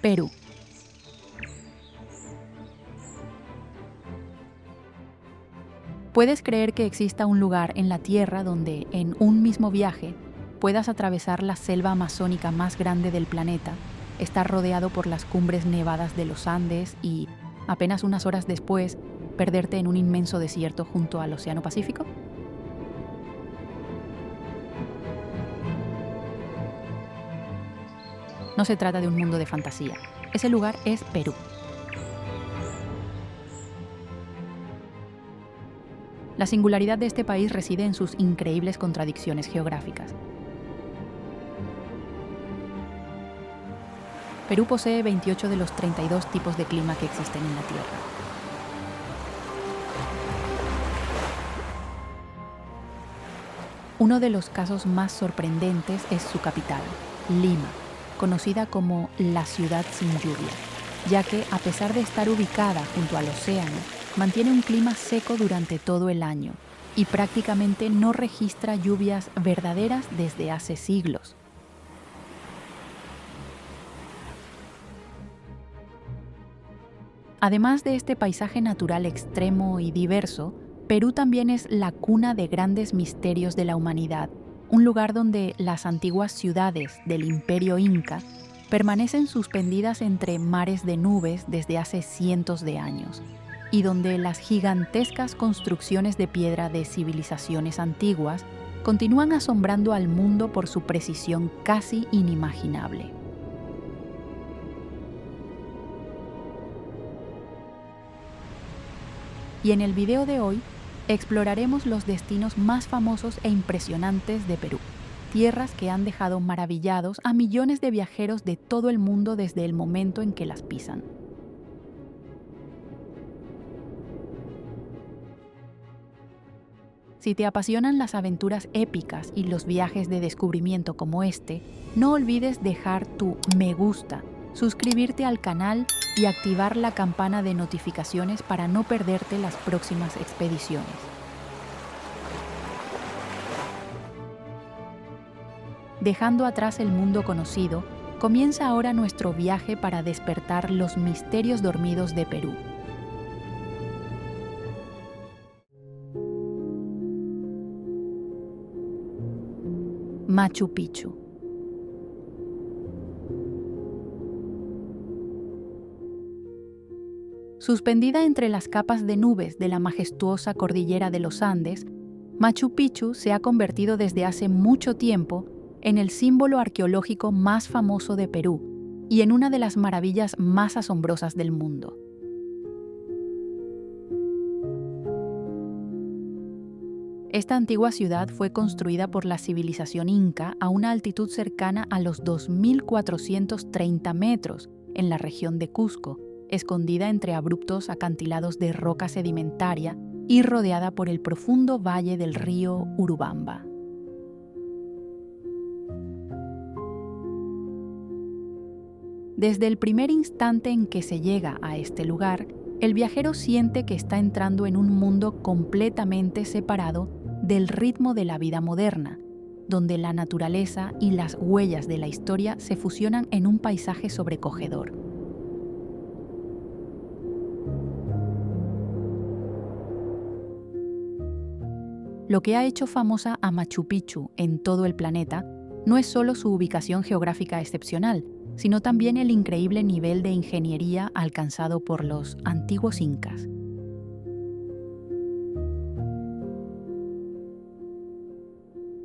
Perú. ¿Puedes creer que exista un lugar en la Tierra donde, en un mismo viaje, puedas atravesar la selva amazónica más grande del planeta, estar rodeado por las cumbres nevadas de los Andes y, apenas unas horas después, perderte en un inmenso desierto junto al Océano Pacífico? No se trata de un mundo de fantasía. Ese lugar es Perú. La singularidad de este país reside en sus increíbles contradicciones geográficas. Perú posee 28 de los 32 tipos de clima que existen en la Tierra. Uno de los casos más sorprendentes es su capital, Lima, conocida como la ciudad sin lluvia, ya que, a pesar de estar ubicada junto al océano, mantiene un clima seco durante todo el año y prácticamente no registra lluvias verdaderas desde hace siglos. Además de este paisaje natural extremo y diverso, Perú también es la cuna de grandes misterios de la humanidad, un lugar donde las antiguas ciudades del Imperio Inca permanecen suspendidas entre mares de nubes desde hace cientos de años, y donde las gigantescas construcciones de piedra de civilizaciones antiguas continúan asombrando al mundo por su precisión casi inimaginable. Y en el video de hoy exploraremos los destinos más famosos e impresionantes de Perú, tierras que han dejado maravillados a millones de viajeros de todo el mundo desde el momento en que las pisan. Si te apasionan las aventuras épicas y los viajes de descubrimiento como este, no olvides dejar tu me gusta, suscribirte al canal y activar la campana de notificaciones para no perderte las próximas expediciones. Dejando atrás el mundo conocido, comienza ahora nuestro viaje para despertar los misterios dormidos de Perú. Machu Picchu. Suspendida entre las capas de nubes de la majestuosa cordillera de los Andes, Machu Picchu se ha convertido desde hace mucho tiempo en el símbolo arqueológico más famoso de Perú y en una de las maravillas más asombrosas del mundo. Esta antigua ciudad fue construida por la civilización inca a una altitud cercana a los 2.430 metros en la región de Cusco, escondida entre abruptos acantilados de roca sedimentaria y rodeada por el profundo valle del río Urubamba. Desde el primer instante en que se llega a este lugar, el viajero siente que está entrando en un mundo completamente separado del ritmo de la vida moderna, donde la naturaleza y las huellas de la historia se fusionan en un paisaje sobrecogedor. Lo que ha hecho famosa a Machu Picchu en todo el planeta no es solo su ubicación geográfica excepcional, sino también el increíble nivel de ingeniería alcanzado por los antiguos incas.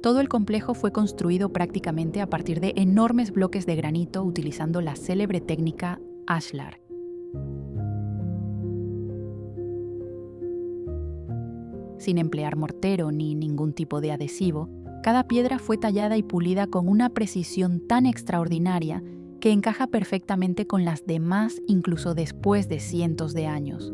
Todo el complejo fue construido prácticamente a partir de enormes bloques de granito utilizando la célebre técnica ashlar. Sin emplear mortero ni ningún tipo de adhesivo, cada piedra fue tallada y pulida con una precisión tan extraordinaria que encaja perfectamente con las demás incluso después de cientos de años.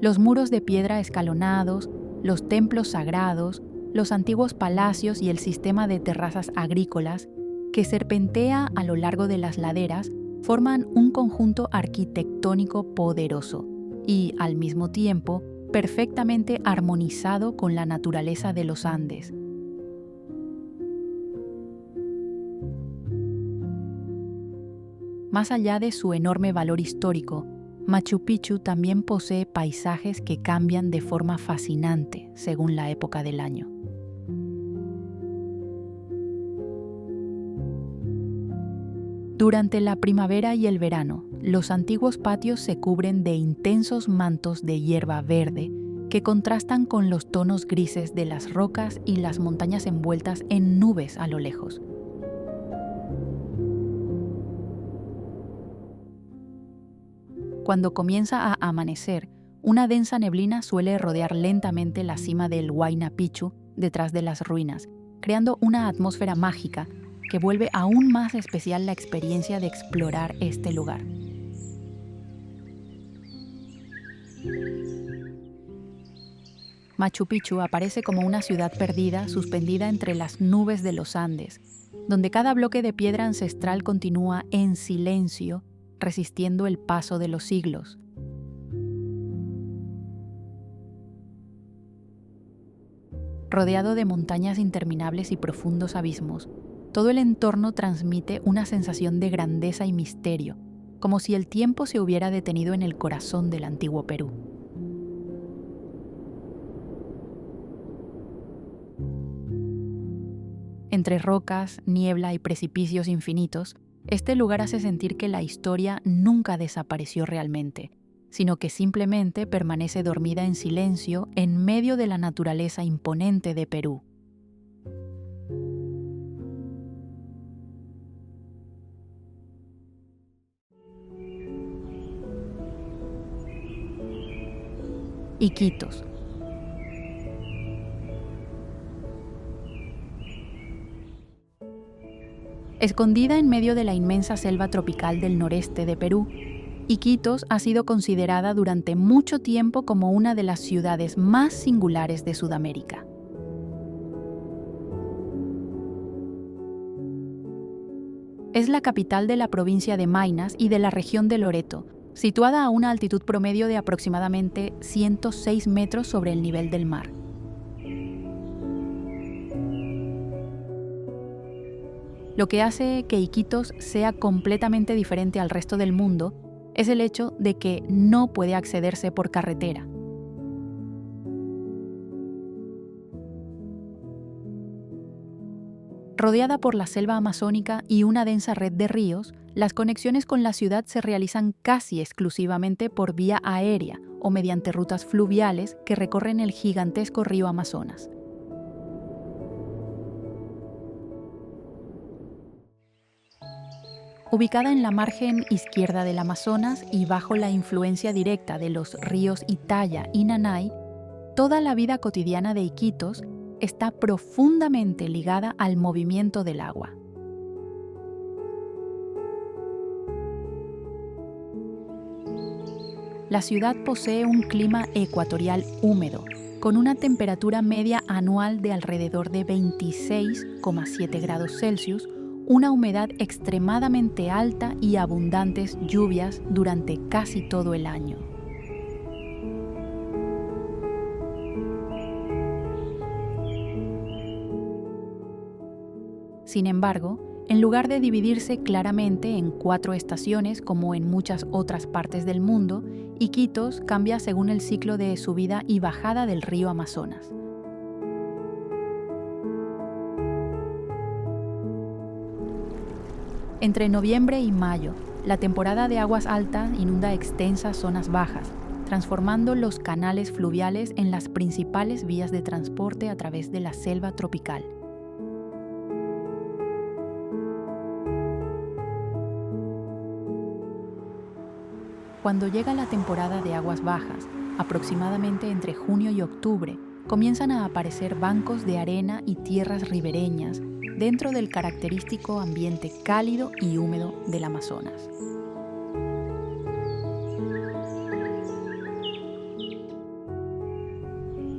Los muros de piedra escalonados, los templos sagrados, los antiguos palacios y el sistema de terrazas agrícolas que serpentea a lo largo de las laderas forman un conjunto arquitectónico poderoso y, al mismo tiempo, perfectamente armonizado con la naturaleza de los Andes. Más allá de su enorme valor histórico, Machu Picchu también posee paisajes que cambian de forma fascinante según la época del año. Durante la primavera y el verano, los antiguos patios se cubren de intensos mantos de hierba verde que contrastan con los tonos grises de las rocas y las montañas envueltas en nubes a lo lejos. Cuando comienza a amanecer, una densa neblina suele rodear lentamente la cima del Huayna Picchu detrás de las ruinas, creando una atmósfera mágica que vuelve aún más especial la experiencia de explorar este lugar. Machu Picchu aparece como una ciudad perdida suspendida entre las nubes de los Andes, donde cada bloque de piedra ancestral continúa en silencio, resistiendo el paso de los siglos. Rodeado de montañas interminables y profundos abismos, todo el entorno transmite una sensación de grandeza y misterio, como si el tiempo se hubiera detenido en el corazón del antiguo Perú. Entre rocas, niebla y precipicios infinitos, este lugar hace sentir que la historia nunca desapareció realmente, sino que simplemente permanece dormida en silencio en medio de la naturaleza imponente de Perú. Iquitos. Escondida en medio de la inmensa selva tropical del noreste de Perú, Iquitos ha sido considerada durante mucho tiempo como una de las ciudades más singulares de Sudamérica. Es la capital de la provincia de Maynas y de la región de Loreto, situada a una altitud promedio de aproximadamente 106 metros sobre el nivel del mar. Lo que hace que Iquitos sea completamente diferente al resto del mundo es el hecho de que no puede accederse por carretera. Rodeada por la selva amazónica y una densa red de ríos, las conexiones con la ciudad se realizan casi exclusivamente por vía aérea o mediante rutas fluviales que recorren el gigantesco río Amazonas. Ubicada en la margen izquierda del Amazonas y bajo la influencia directa de los ríos Itaia y Nanay, toda la vida cotidiana de Iquitos está profundamente ligada al movimiento del agua. La ciudad posee un clima ecuatorial húmedo, con una temperatura media anual de alrededor de 26,7 grados Celsius, una humedad extremadamente alta y abundantes lluvias durante casi todo el año. Sin embargo, en lugar de dividirse claramente en 4 estaciones como en muchas otras partes del mundo, Iquitos cambia según el ciclo de subida y bajada del río Amazonas. Entre noviembre y mayo, la temporada de aguas altas inunda extensas zonas bajas, transformando los canales fluviales en las principales vías de transporte a través de la selva tropical. Cuando llega la temporada de aguas bajas, aproximadamente entre junio y octubre, comienzan a aparecer bancos de arena y tierras ribereñas dentro del característico ambiente cálido y húmedo del Amazonas.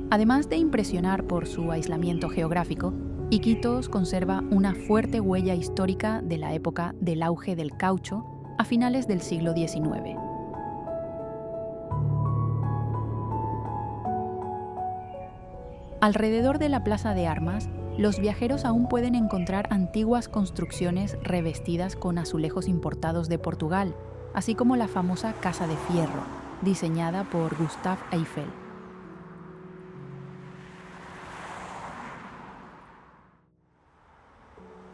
Además de impresionar por su aislamiento geográfico, Iquitos conserva una fuerte huella histórica de la época del auge del caucho a finales del siglo XIX. Alrededor de la Plaza de Armas los viajeros aún pueden encontrar antiguas construcciones revestidas con azulejos importados de Portugal, así como la famosa Casa de Fierro, diseñada por Gustave Eiffel.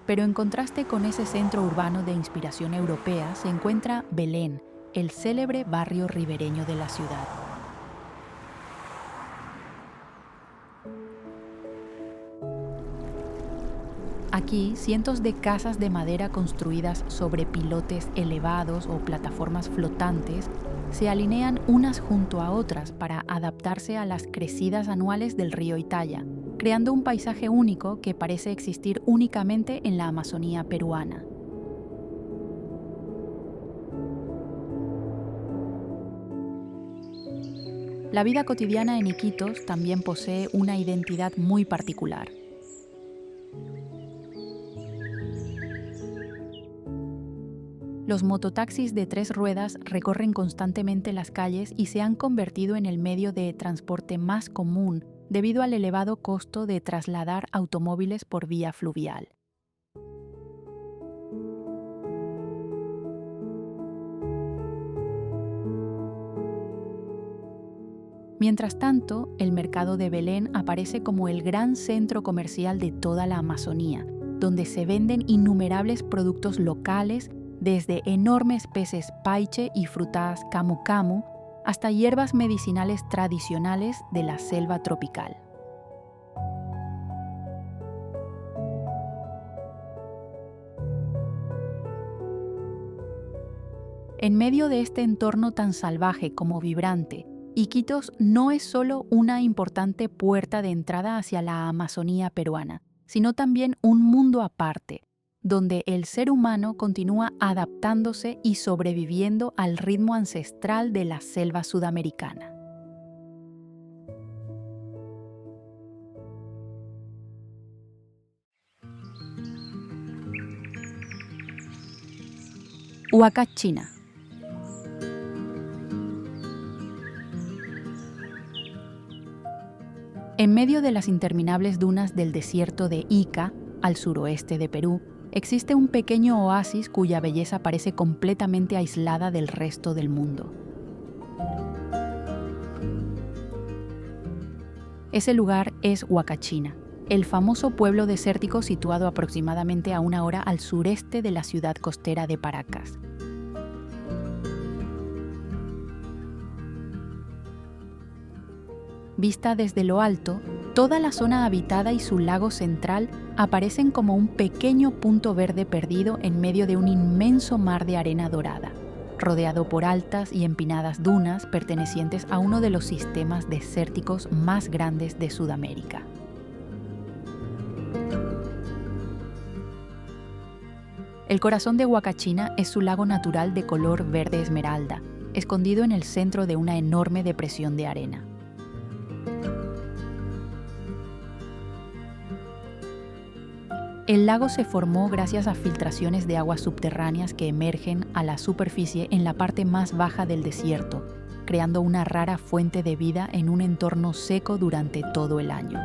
Pero en contraste con ese centro urbano de inspiración europea se encuentra Belén, el célebre barrio ribereño de la ciudad. Aquí, cientos de casas de madera construidas sobre pilotes elevados o plataformas flotantes se alinean unas junto a otras para adaptarse a las crecidas anuales del río Italia, creando un paisaje único que parece existir únicamente en la Amazonía peruana. La vida cotidiana en Iquitos también posee una identidad muy particular. Los mototaxis de 3 ruedas recorren constantemente las calles y se han convertido en el medio de transporte más común debido al elevado costo de trasladar automóviles por vía fluvial. Mientras tanto, el mercado de Belén aparece como el gran centro comercial de toda la Amazonía, donde se venden innumerables productos locales, desde enormes peces paiche y frutas camu camu hasta hierbas medicinales tradicionales de la selva tropical. En medio de este entorno tan salvaje como vibrante, Iquitos no es solo una importante puerta de entrada hacia la Amazonía peruana, sino también un mundo aparte, donde el ser humano continúa adaptándose y sobreviviendo al ritmo ancestral de la selva sudamericana. Huacachina. En medio de las interminables dunas del desierto de Ica, al suroeste de Perú, existe un pequeño oasis cuya belleza parece completamente aislada del resto del mundo. Ese lugar es Huacachina, el famoso pueblo desértico situado aproximadamente a 1 hora al sureste de la ciudad costera de Paracas. Vista desde lo alto, toda la zona habitada y su lago central aparecen como un pequeño punto verde perdido en medio de un inmenso mar de arena dorada, rodeado por altas y empinadas dunas pertenecientes a uno de los sistemas desérticos más grandes de Sudamérica. El corazón de Huacachina es su lago natural de color verde esmeralda, escondido en el centro de una enorme depresión de arena. El lago se formó gracias a filtraciones de aguas subterráneas que emergen a la superficie en la parte más baja del desierto, creando una rara fuente de vida en un entorno seco durante todo el año.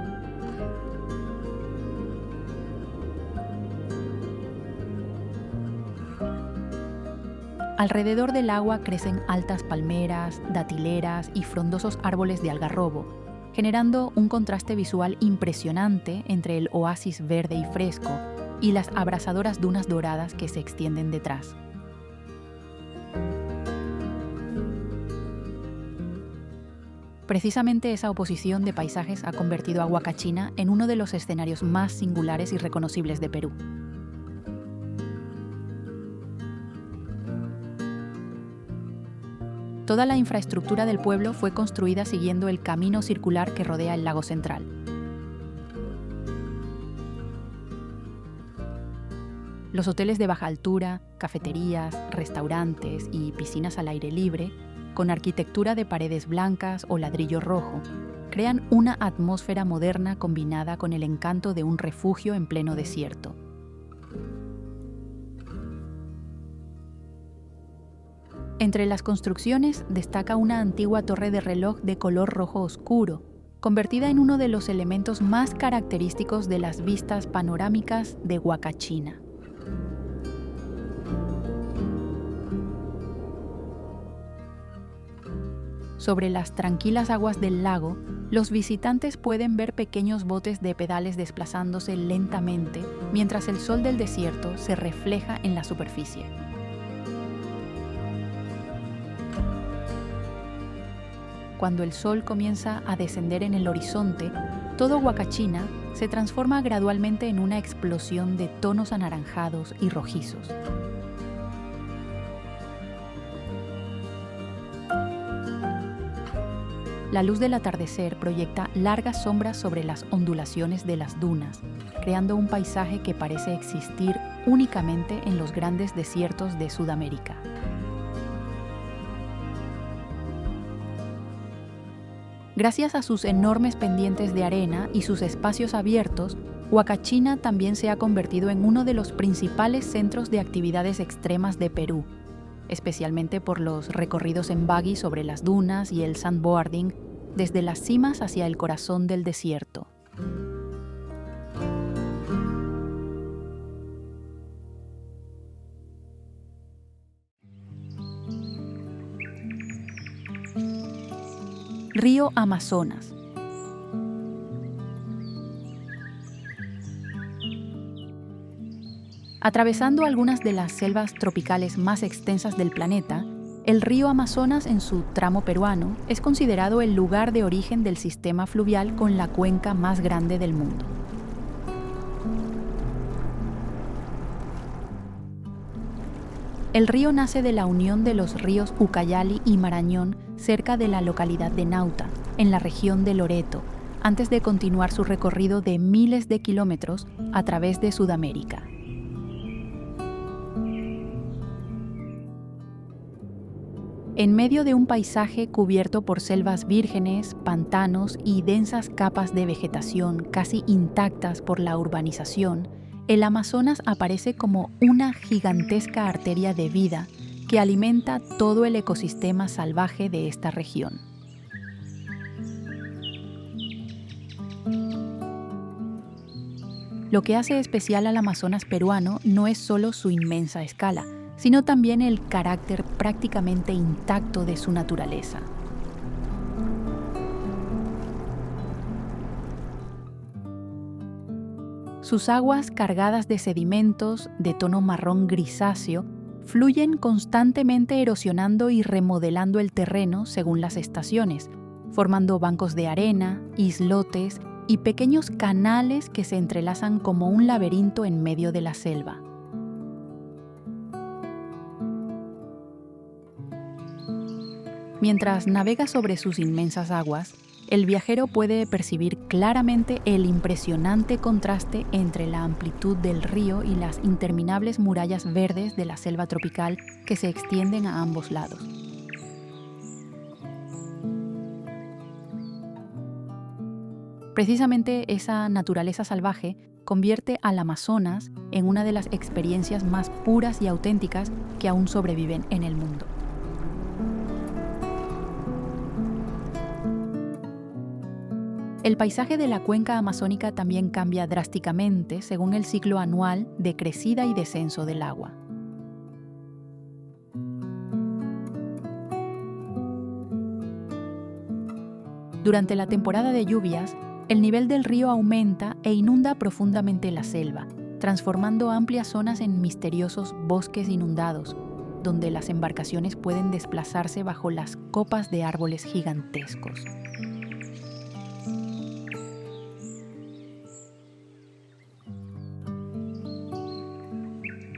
Alrededor del agua crecen altas palmeras, datileras y frondosos árboles de algarrobo, generando un contraste visual impresionante entre el oasis verde y fresco y las abrasadoras dunas doradas que se extienden detrás. Precisamente esa oposición de paisajes ha convertido a Huacachina en uno de los escenarios más singulares y reconocibles de Perú. Toda la infraestructura del pueblo fue construida siguiendo el camino circular que rodea el lago central. Los hoteles de baja altura, cafeterías, restaurantes y piscinas al aire libre, con arquitectura de paredes blancas o ladrillo rojo, crean una atmósfera moderna combinada con el encanto de un refugio en pleno desierto. Entre las construcciones destaca una antigua torre de reloj de color rojo oscuro, convertida en uno de los elementos más característicos de las vistas panorámicas de Huacachina. Sobre las tranquilas aguas del lago, los visitantes pueden ver pequeños botes de pedales desplazándose lentamente mientras el sol del desierto se refleja en la superficie. Cuando el sol comienza a descender en el horizonte, todo Huacachina se transforma gradualmente en una explosión de tonos anaranjados y rojizos. La luz del atardecer proyecta largas sombras sobre las ondulaciones de las dunas, creando un paisaje que parece existir únicamente en los grandes desiertos de Sudamérica. Gracias a sus enormes pendientes de arena y sus espacios abiertos, Huacachina también se ha convertido en uno de los principales centros de actividades extremas de Perú, especialmente por los recorridos en buggy sobre las dunas y el sandboarding desde las cimas hacia el corazón del desierto. Río Amazonas. Atravesando algunas de las selvas tropicales más extensas del planeta, el río Amazonas en su tramo peruano es considerado el lugar de origen del sistema fluvial con la cuenca más grande del mundo. El río nace de la unión de los ríos Ucayali y Marañón cerca de la localidad de Nauta, en la región de Loreto, antes de continuar su recorrido de miles de kilómetros a través de Sudamérica. En medio de un paisaje cubierto por selvas vírgenes, pantanos y densas capas de vegetación casi intactas por la urbanización, el Amazonas aparece como una gigantesca arteria de vida que alimenta todo el ecosistema salvaje de esta región. Lo que hace especial al Amazonas peruano no es solo su inmensa escala, sino también el carácter prácticamente intacto de su naturaleza. Sus aguas cargadas de sedimentos de tono marrón grisáceo fluyen constantemente erosionando y remodelando el terreno según las estaciones, formando bancos de arena, islotes y pequeños canales que se entrelazan como un laberinto en medio de la selva. Mientras navega sobre sus inmensas aguas, el viajero puede percibir claramente el impresionante contraste entre la amplitud del río y las interminables murallas verdes de la selva tropical que se extienden a ambos lados. Precisamente esa naturaleza salvaje convierte al Amazonas en una de las experiencias más puras y auténticas que aún sobreviven en el mundo. El paisaje de la cuenca amazónica también cambia drásticamente según el ciclo anual de crecida y descenso del agua. Durante la temporada de lluvias, el nivel del río aumenta e inunda profundamente la selva, transformando amplias zonas en misteriosos bosques inundados, donde las embarcaciones pueden desplazarse bajo las copas de árboles gigantescos.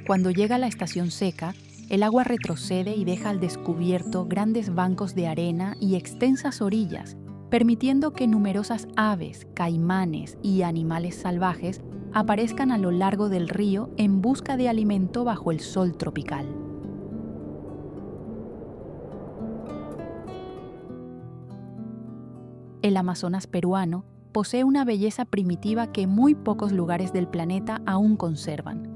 Cuando llega la estación seca, el agua retrocede y deja al descubierto grandes bancos de arena y extensas orillas, permitiendo que numerosas aves, caimanes y animales salvajes aparezcan a lo largo del río en busca de alimento bajo el sol tropical. El Amazonas peruano posee una belleza primitiva que muy pocos lugares del planeta aún conservan.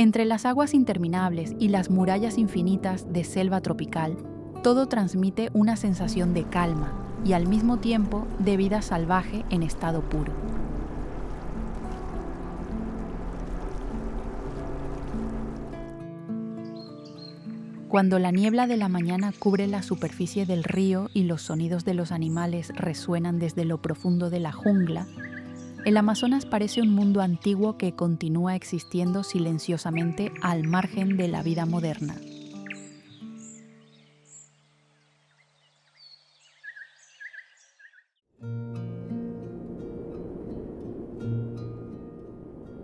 Entre las aguas interminables y las murallas infinitas de selva tropical, todo transmite una sensación de calma y al mismo tiempo de vida salvaje en estado puro. Cuando la niebla de la mañana cubre la superficie del río y los sonidos de los animales resuenan desde lo profundo de la jungla, el Amazonas parece un mundo antiguo que continúa existiendo silenciosamente al margen de la vida moderna.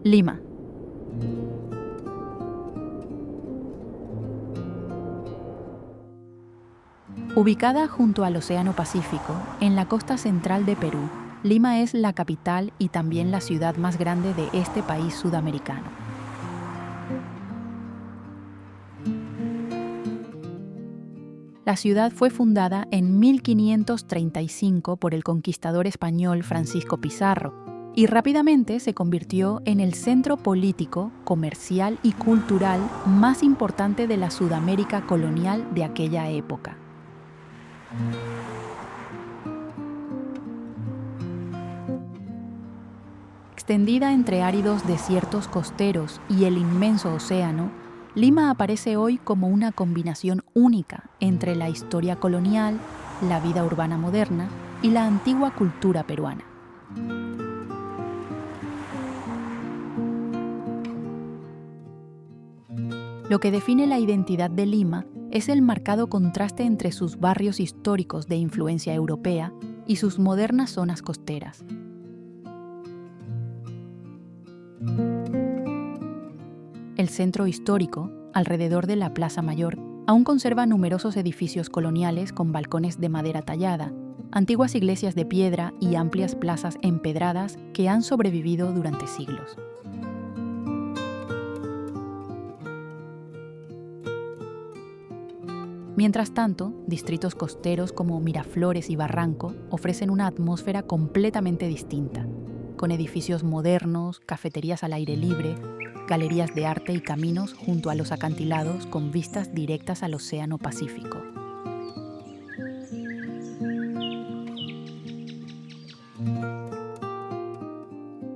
Lima. Ubicada junto al Océano Pacífico, en la costa central de Perú, Lima es la capital y también la ciudad más grande de este país sudamericano. La ciudad fue fundada en 1535 por el conquistador español Francisco Pizarro y rápidamente se convirtió en el centro político, comercial y cultural más importante de la Sudamérica colonial de aquella época. Extendida entre áridos desiertos costeros y el inmenso océano, Lima aparece hoy como una combinación única entre la historia colonial, la vida urbana moderna y la antigua cultura peruana. Lo que define la identidad de Lima es el marcado contraste entre sus barrios históricos de influencia europea y sus modernas zonas costeras. El centro histórico, alrededor de la Plaza Mayor, aún conserva numerosos edificios coloniales con balcones de madera tallada, antiguas iglesias de piedra y amplias plazas empedradas que han sobrevivido durante siglos. Mientras tanto, distritos costeros como Miraflores y Barranco ofrecen una atmósfera completamente distinta, con edificios modernos, cafeterías al aire libre, galerías de arte y caminos junto a los acantilados con vistas directas al Océano Pacífico.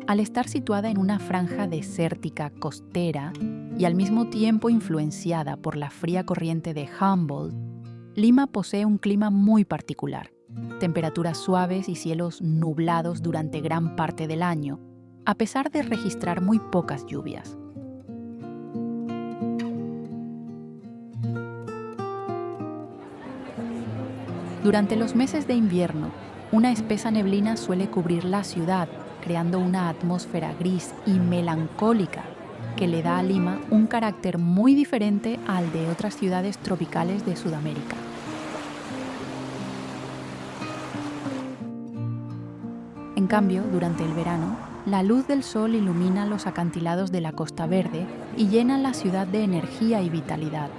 Al estar situada en una franja desértica costera y al mismo tiempo influenciada por la fría corriente de Humboldt, Lima posee un clima muy particular, temperaturas suaves y cielos nublados durante gran parte del año, a pesar de registrar muy pocas lluvias. Durante los meses de invierno, una espesa neblina suele cubrir la ciudad, creando una atmósfera gris y melancólica que le da a Lima un carácter muy diferente al de otras ciudades tropicales de Sudamérica. En cambio, durante el verano, la luz del sol ilumina los acantilados de la Costa Verde y llena la ciudad de energía y vitalidad.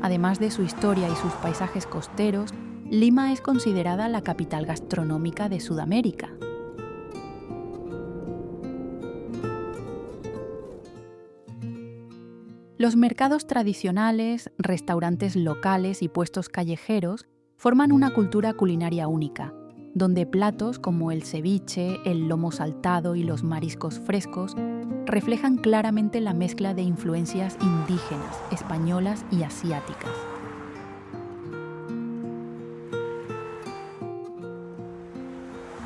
Además de su historia y sus paisajes costeros, Lima es considerada la capital gastronómica de Sudamérica. Los mercados tradicionales, restaurantes locales y puestos callejeros forman una cultura culinaria única, donde platos como el ceviche, el lomo saltado y los mariscos frescos reflejan claramente la mezcla de influencias indígenas, españolas y asiáticas.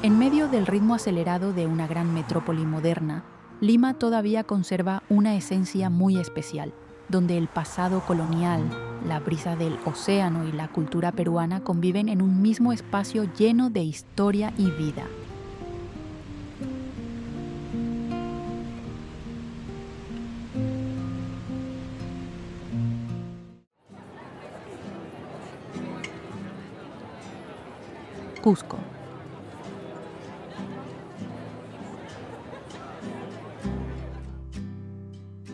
En medio del ritmo acelerado de una gran metrópoli moderna, Lima todavía conserva una esencia muy especial, donde el pasado colonial, la brisa del océano y la cultura peruana conviven en un mismo espacio lleno de historia y vida. Cusco.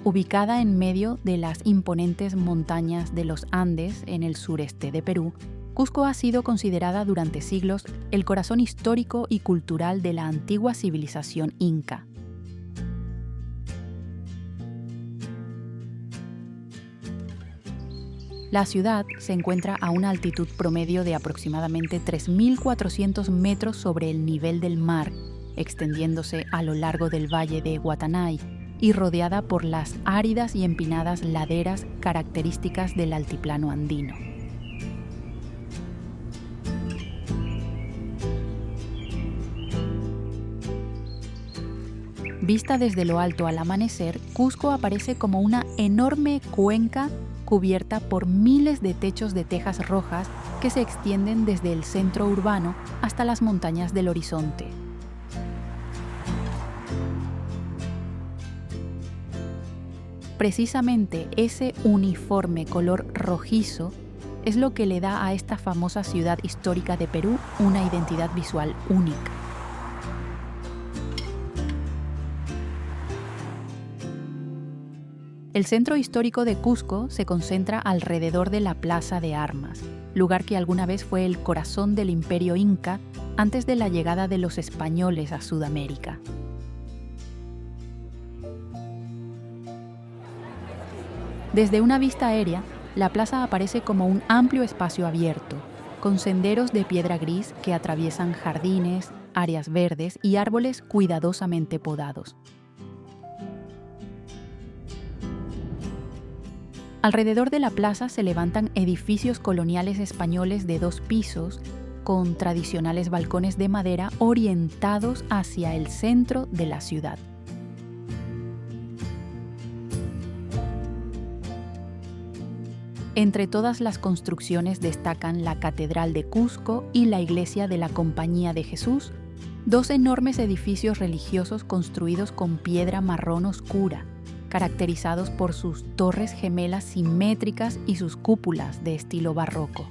Ubicada en medio de las imponentes montañas de los Andes en el sureste de Perú, Cusco ha sido considerada durante siglos el corazón histórico y cultural de la antigua civilización inca. La ciudad se encuentra a una altitud promedio de aproximadamente 3.400 metros sobre el nivel del mar, extendiéndose a lo largo del valle de Guatanay y rodeada por las áridas y empinadas laderas características del altiplano andino. Vista desde lo alto al amanecer, Cusco aparece como una enorme cuenca cubierta por miles de techos de tejas rojas que se extienden desde el centro urbano hasta las montañas del horizonte. Precisamente ese uniforme color rojizo es lo que le da a esta famosa ciudad histórica de Perú una identidad visual única. El centro histórico de Cusco se concentra alrededor de la Plaza de Armas, lugar que alguna vez fue el corazón del Imperio Inca antes de la llegada de los españoles a Sudamérica. Desde una vista aérea, la plaza aparece como un amplio espacio abierto, con senderos de piedra gris que atraviesan jardines, áreas verdes y árboles cuidadosamente podados. Alrededor de la plaza se levantan edificios coloniales españoles de 2 pisos, con tradicionales balcones de madera orientados hacia el centro de la ciudad. Entre todas las construcciones destacan la Catedral de Cusco y la Iglesia de la Compañía de Jesús, 2 enormes edificios religiosos construidos con piedra marrón oscura, caracterizados por sus torres gemelas simétricas y sus cúpulas de estilo barroco.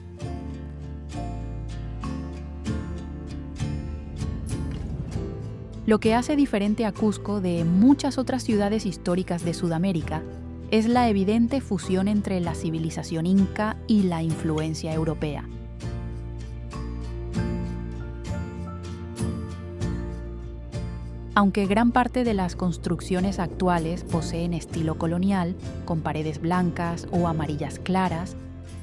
Lo que hace diferente a Cusco de muchas otras ciudades históricas de Sudamérica es la evidente fusión entre la civilización inca y la influencia europea. Aunque gran parte de las construcciones actuales poseen estilo colonial, con paredes blancas o amarillas claras,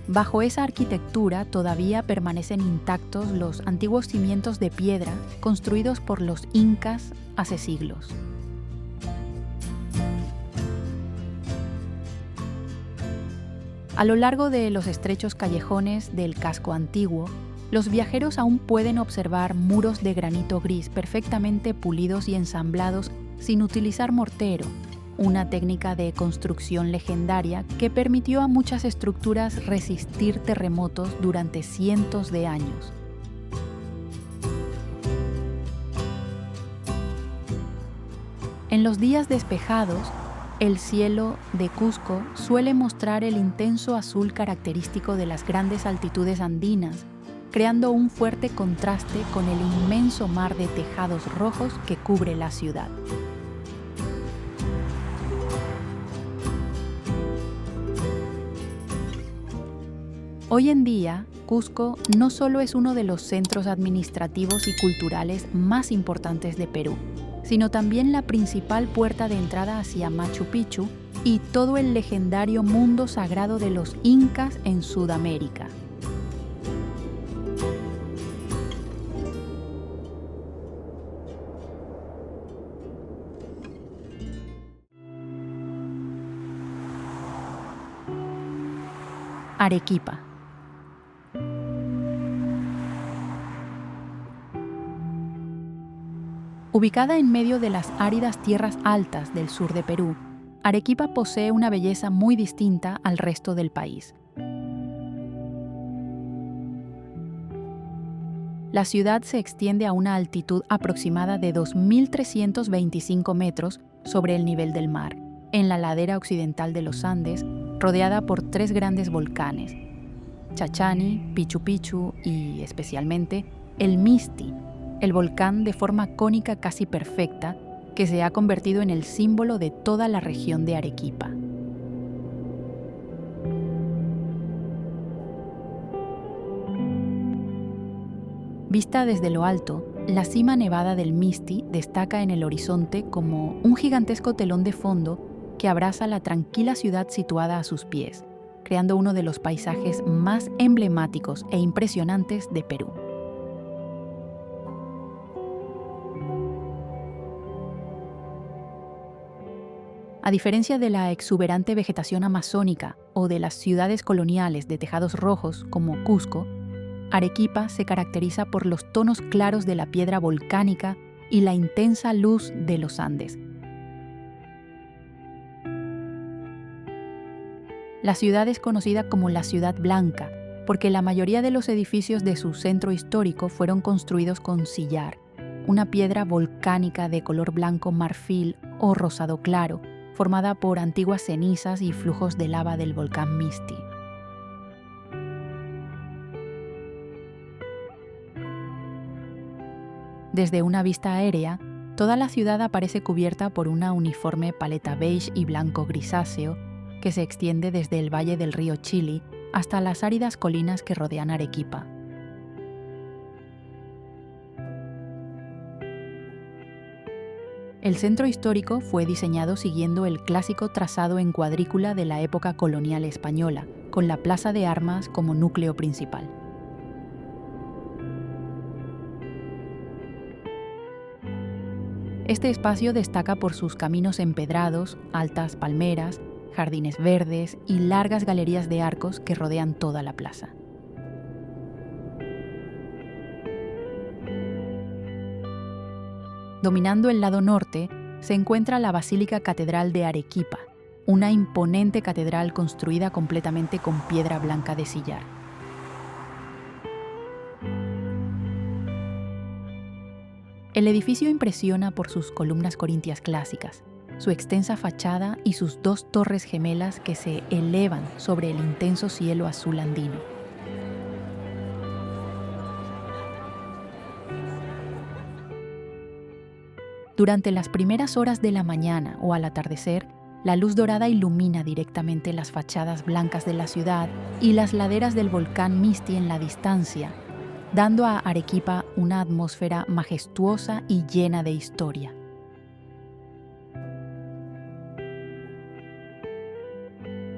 bajo esa arquitectura todavía permanecen intactos los antiguos cimientos de piedra construidos por los incas hace siglos. A lo largo de los estrechos callejones del casco antiguo, los viajeros aún pueden observar muros de granito gris perfectamente pulidos y ensamblados sin utilizar mortero, una técnica de construcción legendaria que permitió a muchas estructuras resistir terremotos durante cientos de años. En los días despejados, el cielo de Cusco suele mostrar el intenso azul característico de las grandes altitudes andinas, creando un fuerte contraste con el inmenso mar de tejados rojos que cubre la ciudad. Hoy en día, Cusco no solo es uno de los centros administrativos y culturales más importantes de Perú, sino también la principal puerta de entrada hacia Machu Picchu y todo el legendario mundo sagrado de los incas en Sudamérica. Arequipa. Ubicada en medio de las áridas tierras altas del sur de Perú, Arequipa posee una belleza muy distinta al resto del país. La ciudad se extiende a una altitud aproximada de 2.325 metros sobre el nivel del mar, en la ladera occidental de los Andes, rodeada por 3 grandes volcanes, Chachani, Pichu Picchu y, especialmente, el Misti, el volcán de forma cónica casi perfecta que se ha convertido en el símbolo de toda la región de Arequipa. Vista desde lo alto, la cima nevada del Misti destaca en el horizonte como un gigantesco telón de fondo que abraza la tranquila ciudad situada a sus pies, creando uno de los paisajes más emblemáticos e impresionantes de Perú. A diferencia de la exuberante vegetación amazónica o de las ciudades coloniales de tejados rojos como Cusco, Arequipa se caracteriza por los tonos claros de la piedra volcánica y la intensa luz de los Andes. La ciudad es conocida como la Ciudad Blanca porque la mayoría de los edificios de su centro histórico fueron construidos con sillar, una piedra volcánica de color blanco marfil o rosado claro, formada por antiguas cenizas y flujos de lava del volcán Misti. Desde una vista aérea, toda la ciudad aparece cubierta por una uniforme paleta beige y blanco grisáceo que se extiende desde el valle del río Chili hasta las áridas colinas que rodean Arequipa. El centro histórico fue diseñado siguiendo el clásico trazado en cuadrícula de la época colonial española, con la Plaza de Armas como núcleo principal. Este espacio destaca por sus caminos empedrados, altas palmeras, jardines verdes y largas galerías de arcos que rodean toda la plaza. Dominando el lado norte se encuentra la Basílica Catedral de Arequipa, una imponente catedral construida completamente con piedra blanca de sillar. El edificio impresiona por sus columnas corintias clásicas, su extensa fachada y sus dos torres gemelas que se elevan sobre el intenso cielo azul andino. Durante las primeras horas de la mañana o al atardecer, la luz dorada ilumina directamente las fachadas blancas de la ciudad y las laderas del volcán Misti en la distancia, dando a Arequipa una atmósfera majestuosa y llena de historia.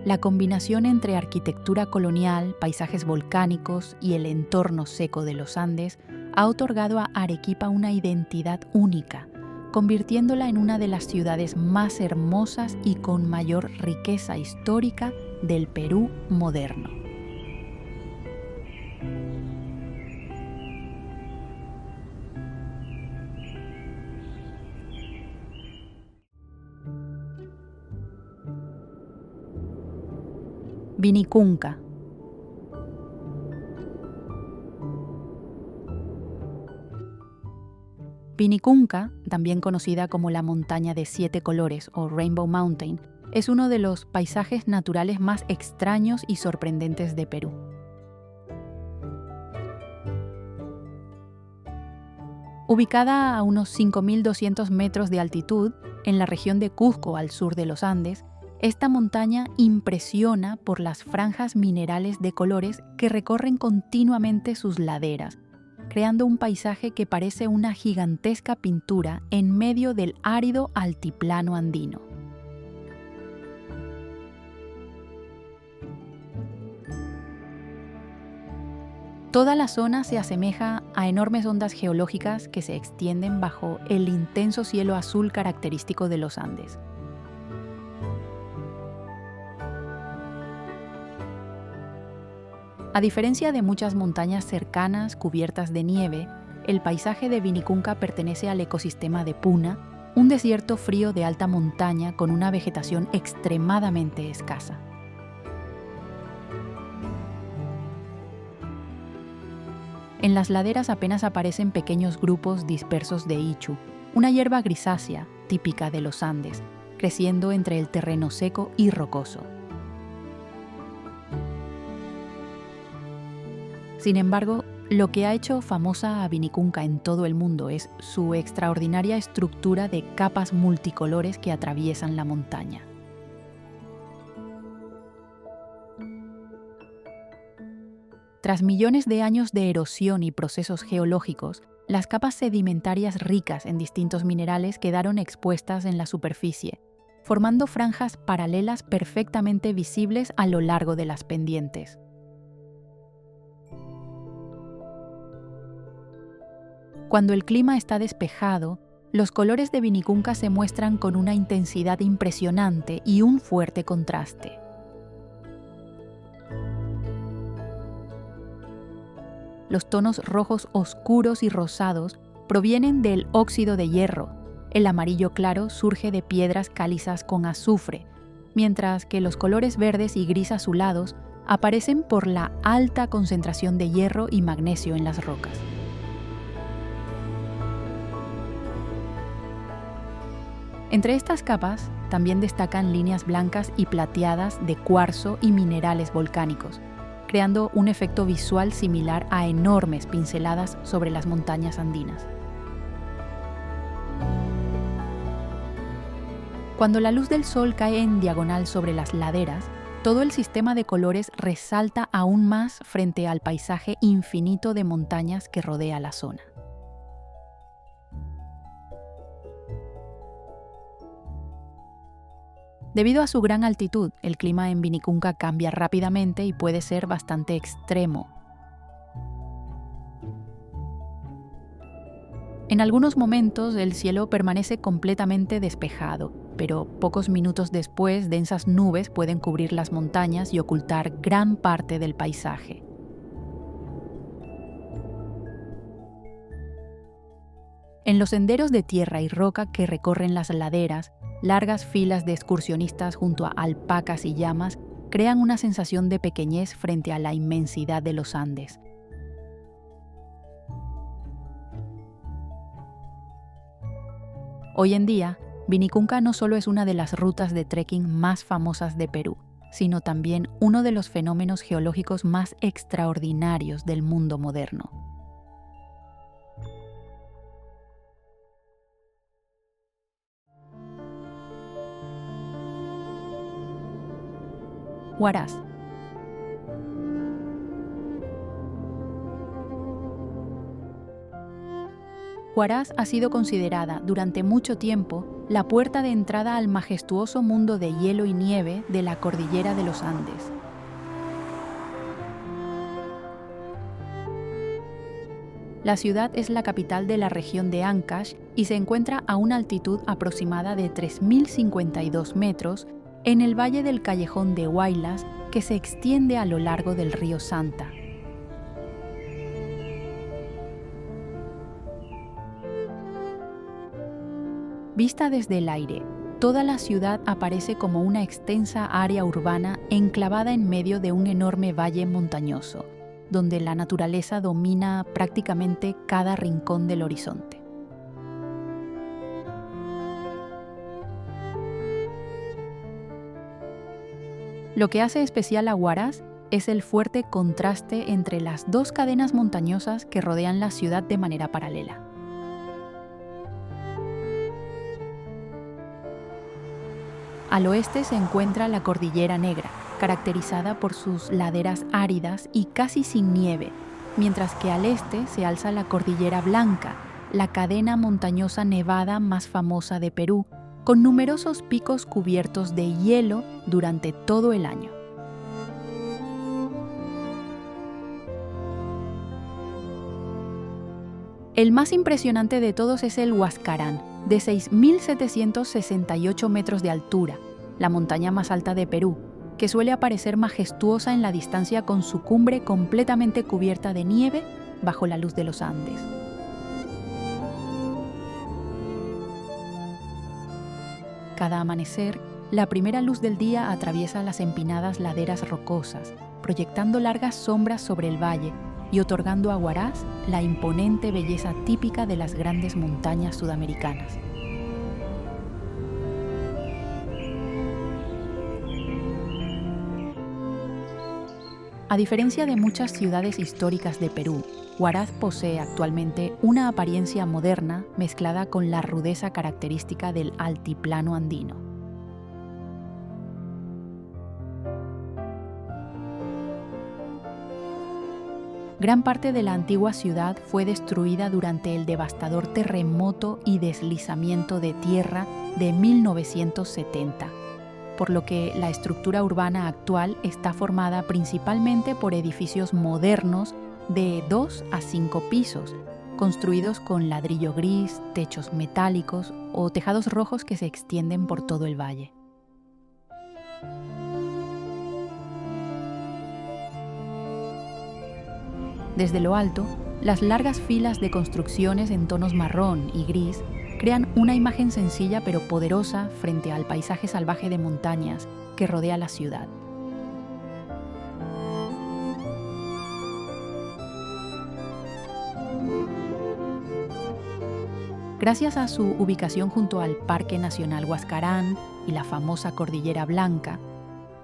La combinación entre arquitectura colonial, paisajes volcánicos y el entorno seco de los Andes ha otorgado a Arequipa una identidad única, convirtiéndola en una de las ciudades más hermosas y con mayor riqueza histórica del Perú moderno. Vinicunca. Vinicunca, también conocida como la montaña de 7 colores o Rainbow Mountain, es uno de los paisajes naturales más extraños y sorprendentes de Perú. Ubicada a unos 5.200 metros de altitud, en la región de Cusco al sur de los Andes, esta montaña impresiona por las franjas minerales de colores que recorren continuamente sus laderas, creando un paisaje que parece una gigantesca pintura en medio del árido altiplano andino. Toda la zona se asemeja a enormes ondas geológicas que se extienden bajo el intenso cielo azul característico de los Andes. A diferencia de muchas montañas cercanas cubiertas de nieve, el paisaje de Vinicunca pertenece al ecosistema de Puna, un desierto frío de alta montaña con una vegetación extremadamente escasa. En las laderas apenas aparecen pequeños grupos dispersos de ichu, una hierba grisácea típica de los Andes, creciendo entre el terreno seco y rocoso. Sin embargo, lo que ha hecho famosa a Vinicunca en todo el mundo es su extraordinaria estructura de capas multicolores que atraviesan la montaña. Tras millones de años de erosión y procesos geológicos, las capas sedimentarias ricas en distintos minerales quedaron expuestas en la superficie, formando franjas paralelas perfectamente visibles a lo largo de las pendientes. Cuando el clima está despejado, los colores de Vinicunca se muestran con una intensidad impresionante y un fuerte contraste. Los tonos rojos oscuros y rosados provienen del óxido de hierro. El amarillo claro surge de piedras calizas con azufre, mientras que los colores verdes y gris azulados aparecen por la alta concentración de hierro y magnesio en las rocas. Entre estas capas también destacan líneas blancas y plateadas de cuarzo y minerales volcánicos, creando un efecto visual similar a enormes pinceladas sobre las montañas andinas. Cuando la luz del sol cae en diagonal sobre las laderas, todo el sistema de colores resalta aún más frente al paisaje infinito de montañas que rodea la zona. Debido a su gran altitud, el clima en Vinicunca cambia rápidamente y puede ser bastante extremo. En algunos momentos el cielo permanece completamente despejado, pero pocos minutos después densas nubes pueden cubrir las montañas y ocultar gran parte del paisaje. En los senderos de tierra y roca que recorren las laderas, largas filas de excursionistas junto a alpacas y llamas crean una sensación de pequeñez frente a la inmensidad de los Andes. Hoy en día, Vinicunca no solo es una de las rutas de trekking más famosas de Perú, sino también uno de los fenómenos geológicos más extraordinarios del mundo moderno. Huaraz. Huaraz ha sido considerada durante mucho tiempo la puerta de entrada al majestuoso mundo de hielo y nieve de la cordillera de los Andes. La ciudad es la capital de la región de Ancash y se encuentra a una altitud aproximada de 3.052 metros en el valle del Callejón de Huaylas, que se extiende a lo largo del río Santa. Vista desde el aire, toda la ciudad aparece como una extensa área urbana enclavada en medio de un enorme valle montañoso, donde la naturaleza domina prácticamente cada rincón del horizonte. Lo que hace especial a Huaraz es el fuerte contraste entre las dos cadenas montañosas que rodean la ciudad de manera paralela. Al oeste se encuentra la Cordillera Negra, caracterizada por sus laderas áridas y casi sin nieve, mientras que al este se alza la Cordillera Blanca, la cadena montañosa nevada más famosa de Perú, con numerosos picos cubiertos de hielo durante todo el año. El más impresionante de todos es el Huascarán, de 6.768 metros de altura, la montaña más alta de Perú, que suele aparecer majestuosa en la distancia con su cumbre completamente cubierta de nieve bajo la luz de los Andes. Cada amanecer, la primera luz del día atraviesa las empinadas laderas rocosas, proyectando largas sombras sobre el valle y otorgando a Huaraz la imponente belleza típica de las grandes montañas sudamericanas. A diferencia de muchas ciudades históricas de Perú, Huaraz posee actualmente una apariencia moderna mezclada con la rudeza característica del altiplano andino. Gran parte de la antigua ciudad fue destruida durante el devastador terremoto y deslizamiento de tierra de 1970, por lo que la estructura urbana actual está formada principalmente por edificios modernos de 2 a 5 pisos, construidos con ladrillo gris, techos metálicos o tejados rojos que se extienden por todo el valle. Desde lo alto, las largas filas de construcciones en tonos marrón y gris crean una imagen sencilla pero poderosa frente al paisaje salvaje de montañas que rodea la ciudad. Gracias a su ubicación junto al Parque Nacional Huascarán y la famosa Cordillera Blanca,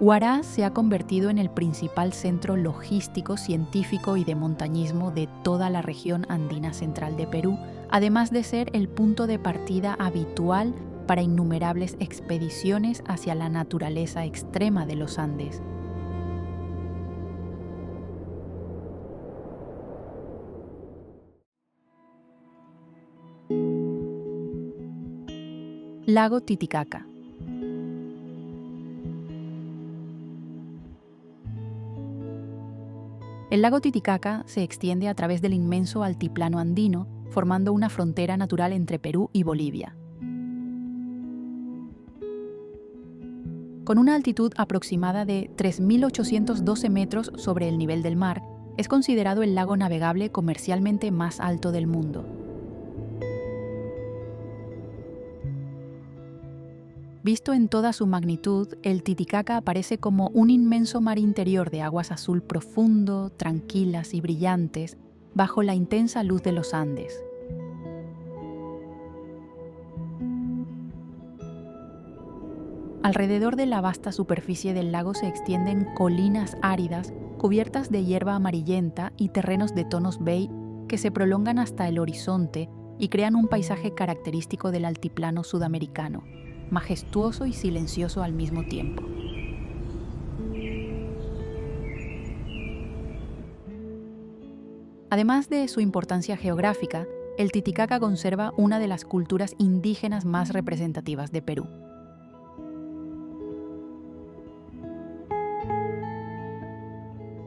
Huaraz se ha convertido en el principal centro logístico, científico y de montañismo de toda la región andina central de Perú, además de ser el punto de partida habitual para innumerables expediciones hacia la naturaleza extrema de los Andes. Lago Titicaca. El lago Titicaca se extiende a través del inmenso altiplano andino, formando una frontera natural entre Perú y Bolivia. Con una altitud aproximada de 3.812 metros sobre el nivel del mar, es considerado el lago navegable comercialmente más alto del mundo. Visto en toda su magnitud, el Titicaca aparece como un inmenso mar interior de aguas azul profundo, tranquilas y brillantes, bajo la intensa luz de los Andes. Alrededor de la vasta superficie del lago se extienden colinas áridas cubiertas de hierba amarillenta y terrenos de tonos beige que se prolongan hasta el horizonte y crean un paisaje característico del altiplano sudamericano, majestuoso y silencioso al mismo tiempo. Además de su importancia geográfica, el Titicaca conserva una de las culturas indígenas más representativas de Perú.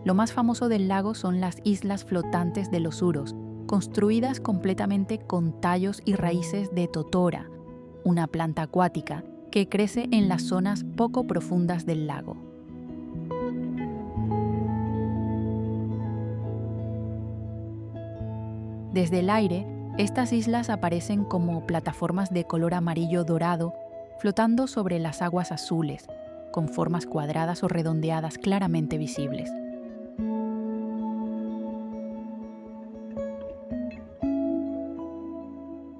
Lo más famoso del lago son las islas flotantes de los Uros, construidas completamente con tallos y raíces de totora, una planta acuática que crece en las zonas poco profundas del lago. Desde el aire, estas islas aparecen como plataformas de color amarillo dorado flotando sobre las aguas azules, con formas cuadradas o redondeadas claramente visibles.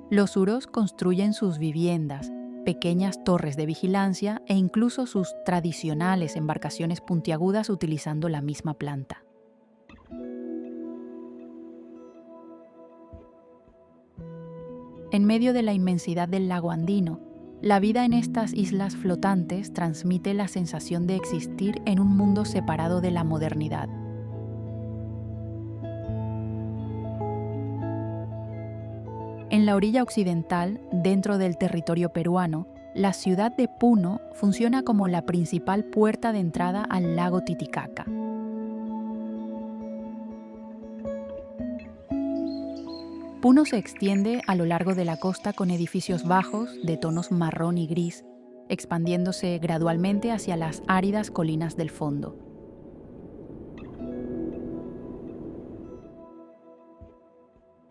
Los Uros construyen sus viviendas, pequeñas torres de vigilancia e incluso sus tradicionales embarcaciones puntiagudas utilizando la misma planta. En medio de la inmensidad del lago andino, la vida en estas islas flotantes transmite la sensación de existir en un mundo separado de la modernidad. En la orilla occidental, dentro del territorio peruano, la ciudad de Puno funciona como la principal puerta de entrada al lago Titicaca. Puno se extiende a lo largo de la costa con edificios bajos de tonos marrón y gris, expandiéndose gradualmente hacia las áridas colinas del fondo.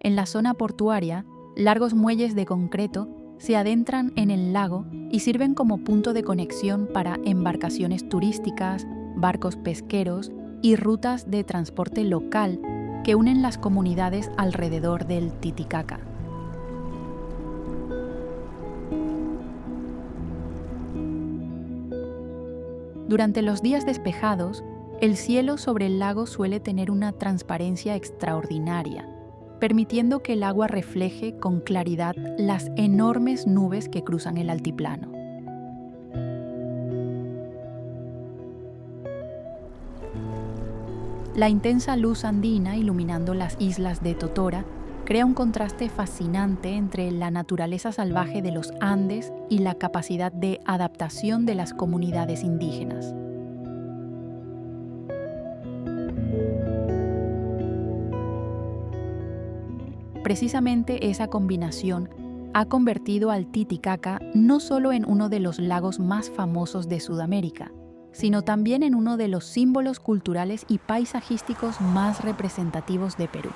En la zona portuaria, largos muelles de concreto se adentran en el lago y sirven como punto de conexión para embarcaciones turísticas, barcos pesqueros y rutas de transporte local que unen las comunidades alrededor del Titicaca. Durante los días despejados, el cielo sobre el lago suele tener una transparencia extraordinaria, permitiendo que el agua refleje con claridad las enormes nubes que cruzan el altiplano. La intensa luz andina iluminando las islas de Totora crea un contraste fascinante entre la naturaleza salvaje de los Andes y la capacidad de adaptación de las comunidades indígenas. Precisamente esa combinación ha convertido al Titicaca no solo en uno de los lagos más famosos de Sudamérica, sino también en uno de los símbolos culturales y paisajísticos más representativos de Perú.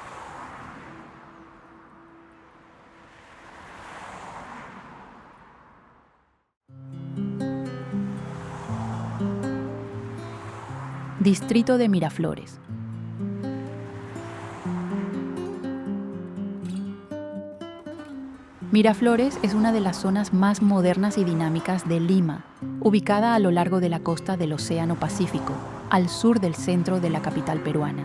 Distrito de Miraflores. Miraflores es una de las zonas más modernas y dinámicas de Lima, ubicada a lo largo de la costa del Océano Pacífico, al sur del centro de la capital peruana.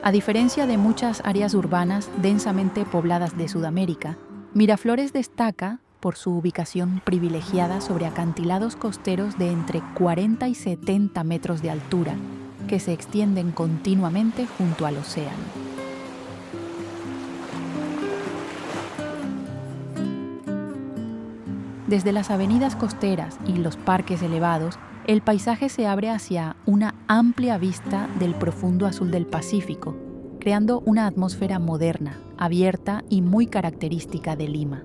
A diferencia de muchas áreas urbanas densamente pobladas de Sudamérica, Miraflores destaca por su ubicación privilegiada sobre acantilados costeros de entre 40 y 70 metros de altura, que se extienden continuamente junto al océano. Desde las avenidas costeras y los parques elevados, el paisaje se abre hacia una amplia vista del profundo azul del Pacífico, creando una atmósfera moderna, abierta y muy característica de Lima.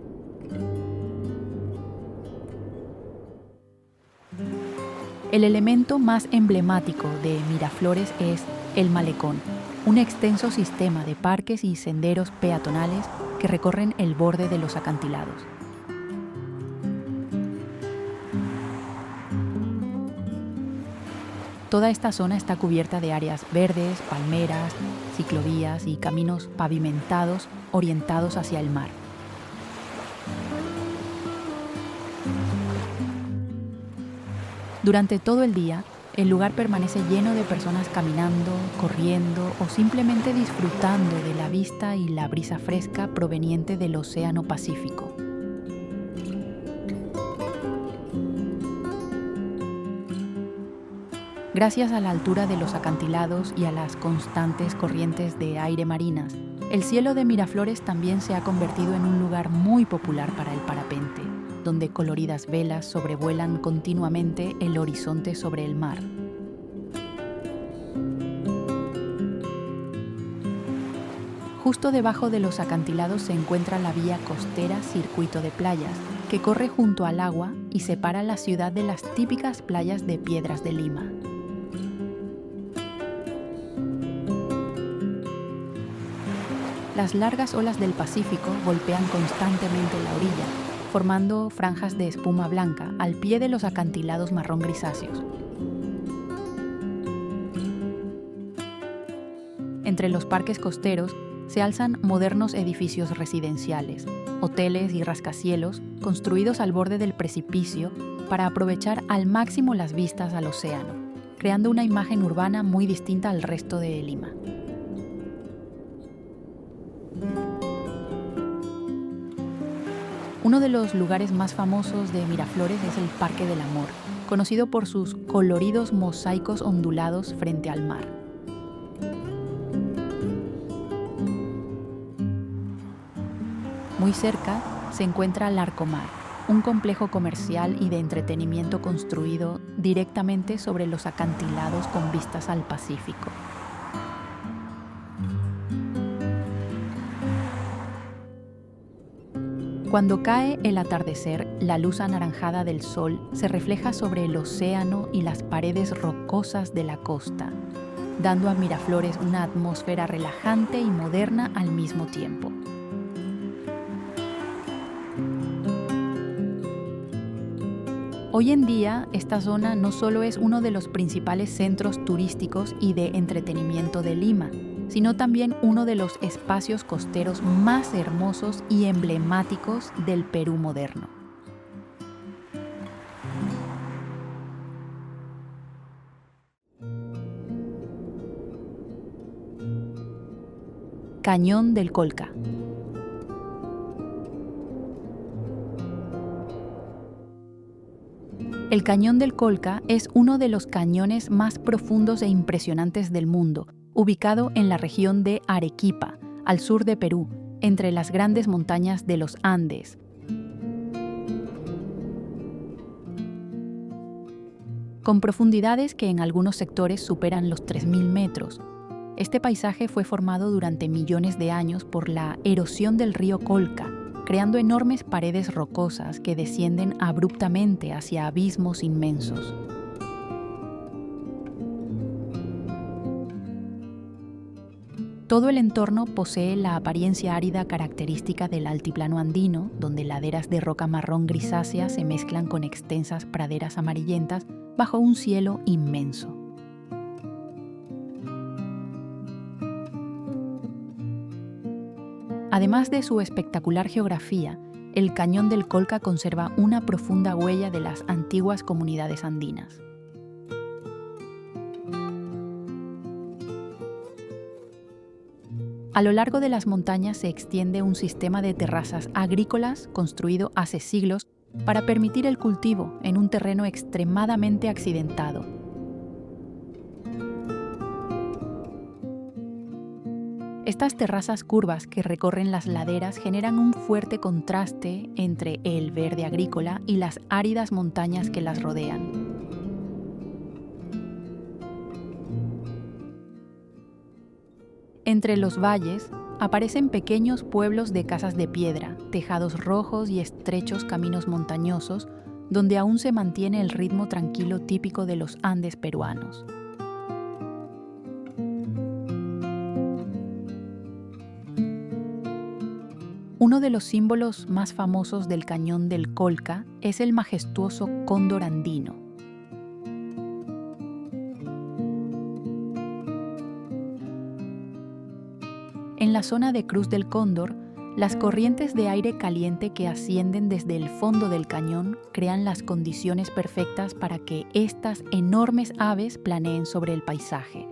El elemento más emblemático de Miraflores es el Malecón, un extenso sistema de parques y senderos peatonales que recorren el borde de los acantilados. Toda esta zona está cubierta de áreas verdes, palmeras, ciclovías y caminos pavimentados orientados hacia el mar. Durante todo el día, el lugar permanece lleno de personas caminando, corriendo o simplemente disfrutando de la vista y la brisa fresca proveniente del Océano Pacífico. Gracias a la altura de los acantilados y a las constantes corrientes de aire marinas, el cielo de Miraflores también se ha convertido en un lugar muy popular para el parapente, donde coloridas velas sobrevuelan continuamente el horizonte sobre el mar. Justo debajo de los acantilados se encuentra la vía costera Circuito de Playas, que corre junto al agua y separa la ciudad de las típicas playas de Piedras de Lima. Las largas olas del Pacífico golpean constantemente la orilla, formando franjas de espuma blanca al pie de los acantilados marrón grisáceos. Entre los parques costeros se alzan modernos edificios residenciales, hoteles y rascacielos construidos al borde del precipicio para aprovechar al máximo las vistas al océano, creando una imagen urbana muy distinta al resto de Lima. Uno de los lugares más famosos de Miraflores es el Parque del Amor, conocido por sus coloridos mosaicos ondulados frente al mar. Muy cerca se encuentra Larcomar, un complejo comercial y de entretenimiento construido directamente sobre los acantilados con vistas al Pacífico. Cuando cae el atardecer, la luz anaranjada del sol se refleja sobre el océano y las paredes rocosas de la costa, dando a Miraflores una atmósfera relajante y moderna al mismo tiempo. Hoy en día, esta zona no solo es uno de los principales centros turísticos y de entretenimiento de Lima, sino también uno de los espacios costeros más hermosos y emblemáticos del Perú moderno. Cañón del Colca. El Cañón del Colca es uno de los cañones más profundos e impresionantes del mundo, ubicado en la región de Arequipa, al sur de Perú, entre las grandes montañas de los Andes. Con profundidades que en algunos sectores superan los 3.000 metros. Este paisaje fue formado durante millones de años por la erosión del río Colca, creando enormes paredes rocosas que descienden abruptamente hacia abismos inmensos. Todo el entorno posee la apariencia árida característica del altiplano andino, donde laderas de roca marrón grisácea se mezclan con extensas praderas amarillentas bajo un cielo inmenso. Además de su espectacular geografía, el Cañón del Colca conserva una profunda huella de las antiguas comunidades andinas. A lo largo de las montañas se extiende un sistema de terrazas agrícolas construido hace siglos para permitir el cultivo en un terreno extremadamente accidentado. Estas terrazas curvas que recorren las laderas generan un fuerte contraste entre el verde agrícola y las áridas montañas que las rodean. Entre los valles aparecen pequeños pueblos de casas de piedra, tejados rojos y estrechos caminos montañosos, donde aún se mantiene el ritmo tranquilo típico de los Andes peruanos. Uno de los símbolos más famosos del Cañón del Colca es el majestuoso cóndor andino. En la zona de Cruz del Cóndor, las corrientes de aire caliente que ascienden desde el fondo del cañón crean las condiciones perfectas para que estas enormes aves planeen sobre el paisaje.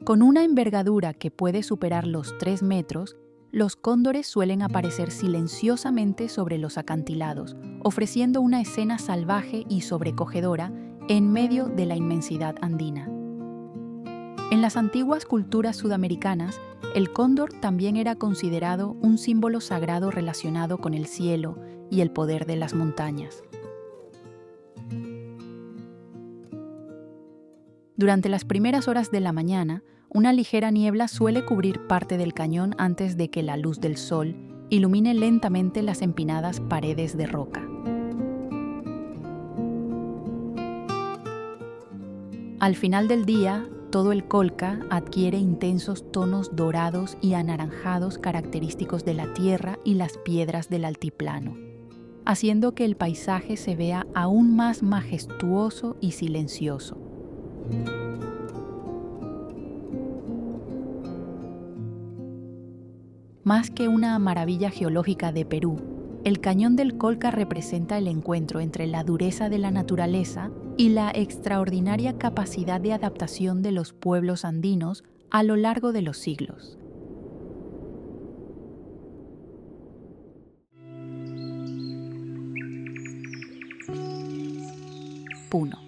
Con una envergadura que puede superar los 3 metros, los cóndores suelen aparecer silenciosamente sobre los acantilados, ofreciendo una escena salvaje y sobrecogedora en medio de la inmensidad andina. En las antiguas culturas sudamericanas, el cóndor también era considerado un símbolo sagrado relacionado con el cielo y el poder de las montañas. Durante las primeras horas de la mañana, una ligera niebla suele cubrir parte del cañón antes de que la luz del sol ilumine lentamente las empinadas paredes de roca. Al final del día, todo el Colca adquiere intensos tonos dorados y anaranjados característicos de la tierra y las piedras del altiplano, haciendo que el paisaje se vea aún más majestuoso y silencioso. Más que una maravilla geológica de Perú, el Cañón del Colca representa el encuentro entre la dureza de la naturaleza y la extraordinaria capacidad de adaptación de los pueblos andinos a lo largo de los siglos. Puno.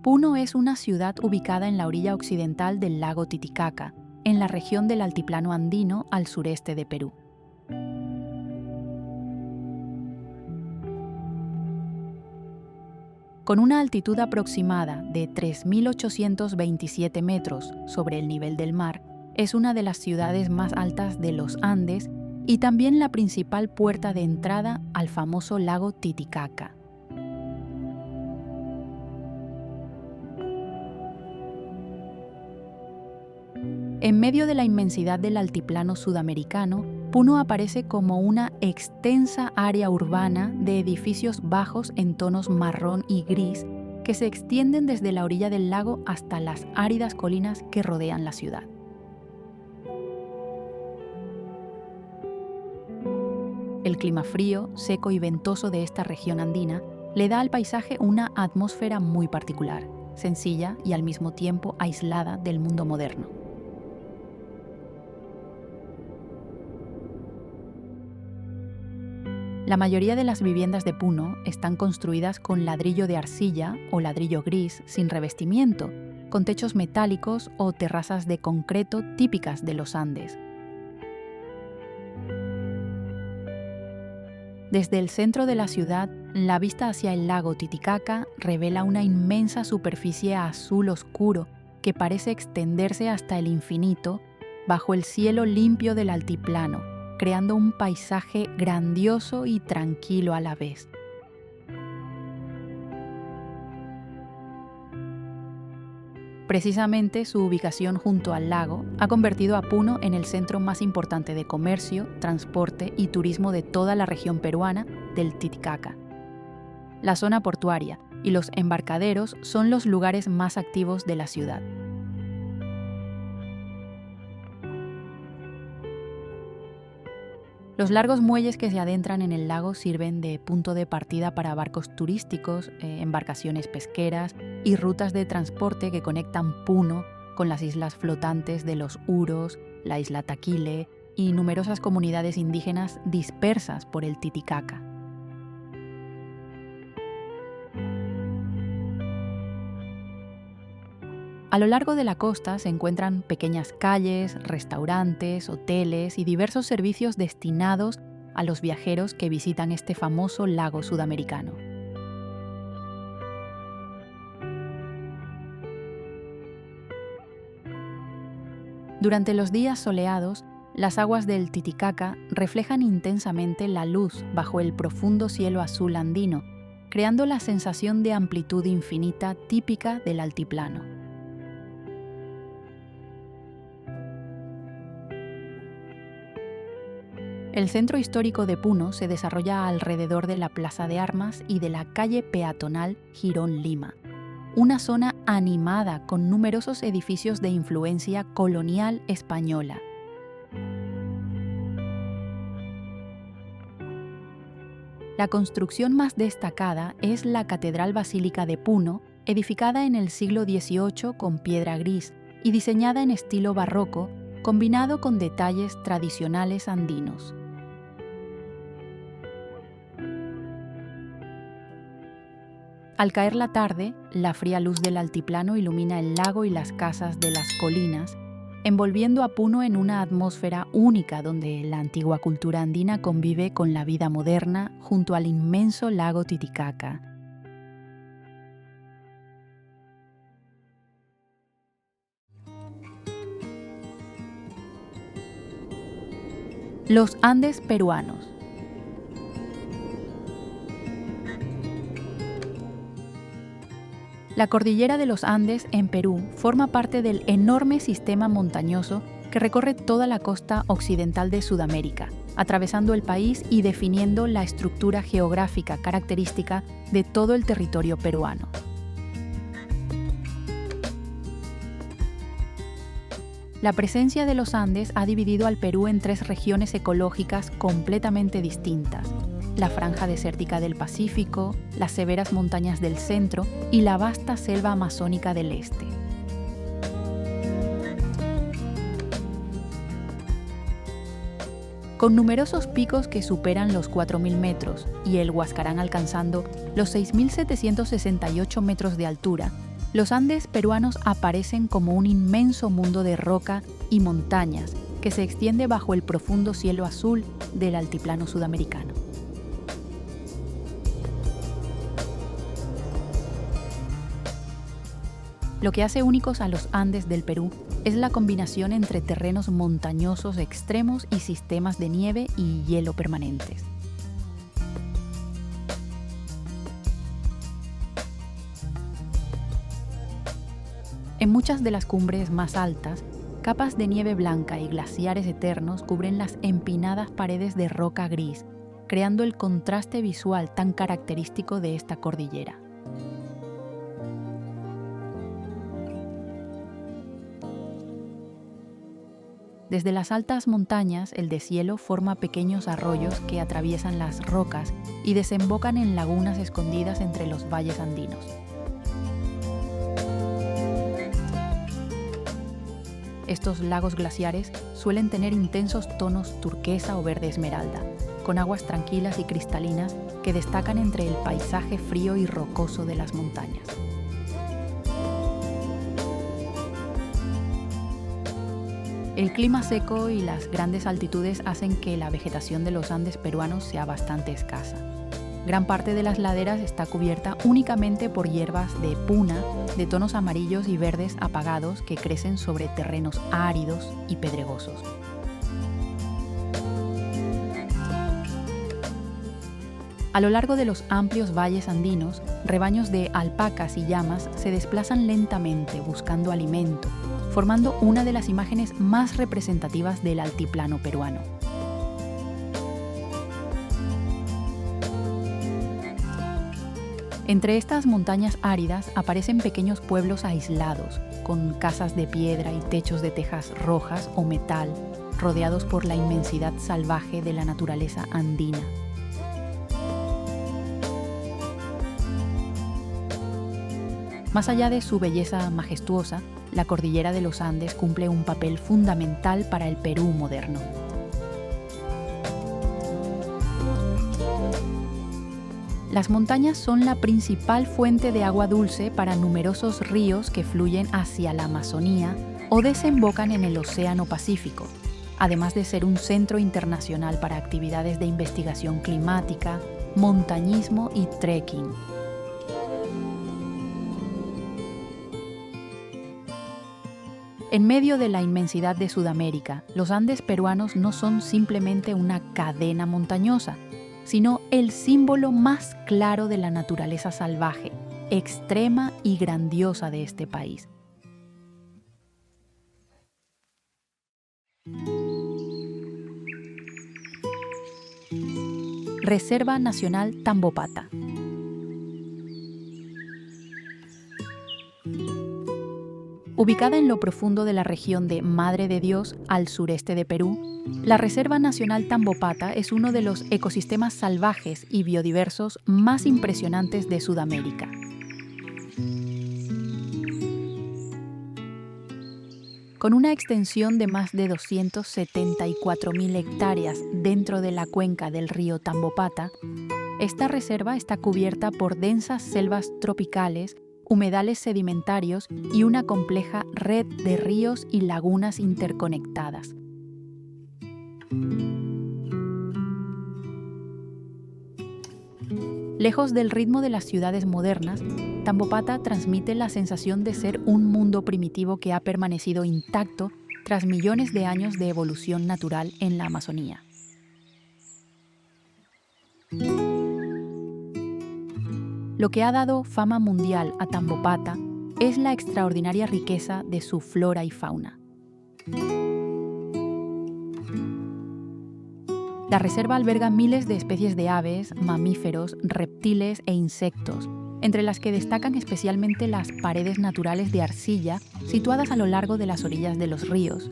Puno es una ciudad ubicada en la orilla occidental del lago Titicaca, en la región del altiplano andino al sureste de Perú. Con una altitud aproximada de 3.827 metros sobre el nivel del mar, es una de las ciudades más altas de los Andes y también la principal puerta de entrada al famoso lago Titicaca. En medio de la inmensidad del altiplano sudamericano, Puno aparece como una extensa área urbana de edificios bajos en tonos marrón y gris que se extienden desde la orilla del lago hasta las áridas colinas que rodean la ciudad. El clima frío, seco y ventoso de esta región andina le da al paisaje una atmósfera muy particular, sencilla y al mismo tiempo aislada del mundo moderno. La mayoría de las viviendas de Puno están construidas con ladrillo de arcilla o ladrillo gris sin revestimiento, con techos metálicos o terrazas de concreto típicas de los Andes. Desde el centro de la ciudad, la vista hacia el lago Titicaca revela una inmensa superficie azul oscuro que parece extenderse hasta el infinito bajo el cielo limpio del altiplano, creando un paisaje grandioso y tranquilo a la vez. Precisamente su ubicación junto al lago ha convertido a Puno en el centro más importante de comercio, transporte y turismo de toda la región peruana del Titicaca. La zona portuaria y los embarcaderos son los lugares más activos de la ciudad. Los largos muelles que se adentran en el lago sirven de punto de partida para barcos turísticos, embarcaciones pesqueras y rutas de transporte que conectan Puno con las islas flotantes de los Uros, la isla Taquile y numerosas comunidades indígenas dispersas por el Titicaca. A lo largo de la costa se encuentran pequeñas calles, restaurantes, hoteles y diversos servicios destinados a los viajeros que visitan este famoso lago sudamericano. Durante los días soleados, las aguas del Titicaca reflejan intensamente la luz bajo el profundo cielo azul andino, creando la sensación de amplitud infinita típica del altiplano. El centro histórico de Puno se desarrolla alrededor de la Plaza de Armas y de la calle peatonal Girón Lima, una zona animada con numerosos edificios de influencia colonial española. La construcción más destacada es la Catedral Basílica de Puno, edificada en el siglo XVIII con piedra gris y diseñada en estilo barroco, combinado con detalles tradicionales andinos. Al caer la tarde, la fría luz del altiplano ilumina el lago y las casas de las colinas, envolviendo a Puno en una atmósfera única donde la antigua cultura andina convive con la vida moderna junto al inmenso lago Titicaca. Los Andes peruanos. La cordillera de los Andes en Perú forma parte del enorme sistema montañoso que recorre toda la costa occidental de Sudamérica, atravesando el país y definiendo la estructura geográfica característica de todo el territorio peruano. La presencia de los Andes ha dividido al Perú en 3 regiones ecológicas completamente distintas: la franja desértica del Pacífico, las severas montañas del centro y la vasta selva amazónica del este. Con numerosos picos que superan los 4.000 metros y el Huascarán alcanzando los 6.768 metros de altura, los Andes peruanos aparecen como un inmenso mundo de roca y montañas que se extiende bajo el profundo cielo azul del altiplano sudamericano. Lo que hace únicos a los Andes del Perú es la combinación entre terrenos montañosos extremos y sistemas de nieve y hielo permanentes. En muchas de las cumbres más altas, capas de nieve blanca y glaciares eternos cubren las empinadas paredes de roca gris, creando el contraste visual tan característico de esta cordillera. Desde las altas montañas, el deshielo forma pequeños arroyos que atraviesan las rocas y desembocan en lagunas escondidas entre los valles andinos. Estos lagos glaciares suelen tener intensos tonos turquesa o verde esmeralda, con aguas tranquilas y cristalinas que destacan entre el paisaje frío y rocoso de las montañas. El clima seco y las grandes altitudes hacen que la vegetación de los Andes peruanos sea bastante escasa. Gran parte de las laderas está cubierta únicamente por hierbas de puna de tonos amarillos y verdes apagados que crecen sobre terrenos áridos y pedregosos. A lo largo de los amplios valles andinos, rebaños de alpacas y llamas se desplazan lentamente buscando alimento, formando una de las imágenes más representativas del altiplano peruano. Entre estas montañas áridas aparecen pequeños pueblos aislados, con casas de piedra y techos de tejas rojas o metal, rodeados por la inmensidad salvaje de la naturaleza andina. Más allá de su belleza majestuosa, la cordillera de los Andes cumple un papel fundamental para el Perú moderno. Las montañas son la principal fuente de agua dulce para numerosos ríos que fluyen hacia la Amazonía o desembocan en el Océano Pacífico, además de ser un centro internacional para actividades de investigación climática, montañismo y trekking. En medio de la inmensidad de Sudamérica, los Andes peruanos no son simplemente una cadena montañosa, sino el símbolo más claro de la naturaleza salvaje, extrema y grandiosa de este país. Reserva Nacional Tambopata. Ubicada en lo profundo de la región de Madre de Dios, al sureste de Perú, la Reserva Nacional Tambopata es uno de los ecosistemas salvajes y biodiversos más impresionantes de Sudamérica. Con una extensión de más de 274.000 hectáreas dentro de la cuenca del río Tambopata, esta reserva está cubierta por densas selvas tropicales, humedales sedimentarios y una compleja red de ríos y lagunas interconectadas. Lejos del ritmo de las ciudades modernas, Tambopata transmite la sensación de ser un mundo primitivo que ha permanecido intacto tras millones de años de evolución natural en la Amazonía. Lo que ha dado fama mundial a Tambopata es la extraordinaria riqueza de su flora y fauna. La reserva alberga miles de especies de aves, mamíferos, reptiles e insectos, entre las que destacan especialmente las paredes naturales de arcilla situadas a lo largo de las orillas de los ríos.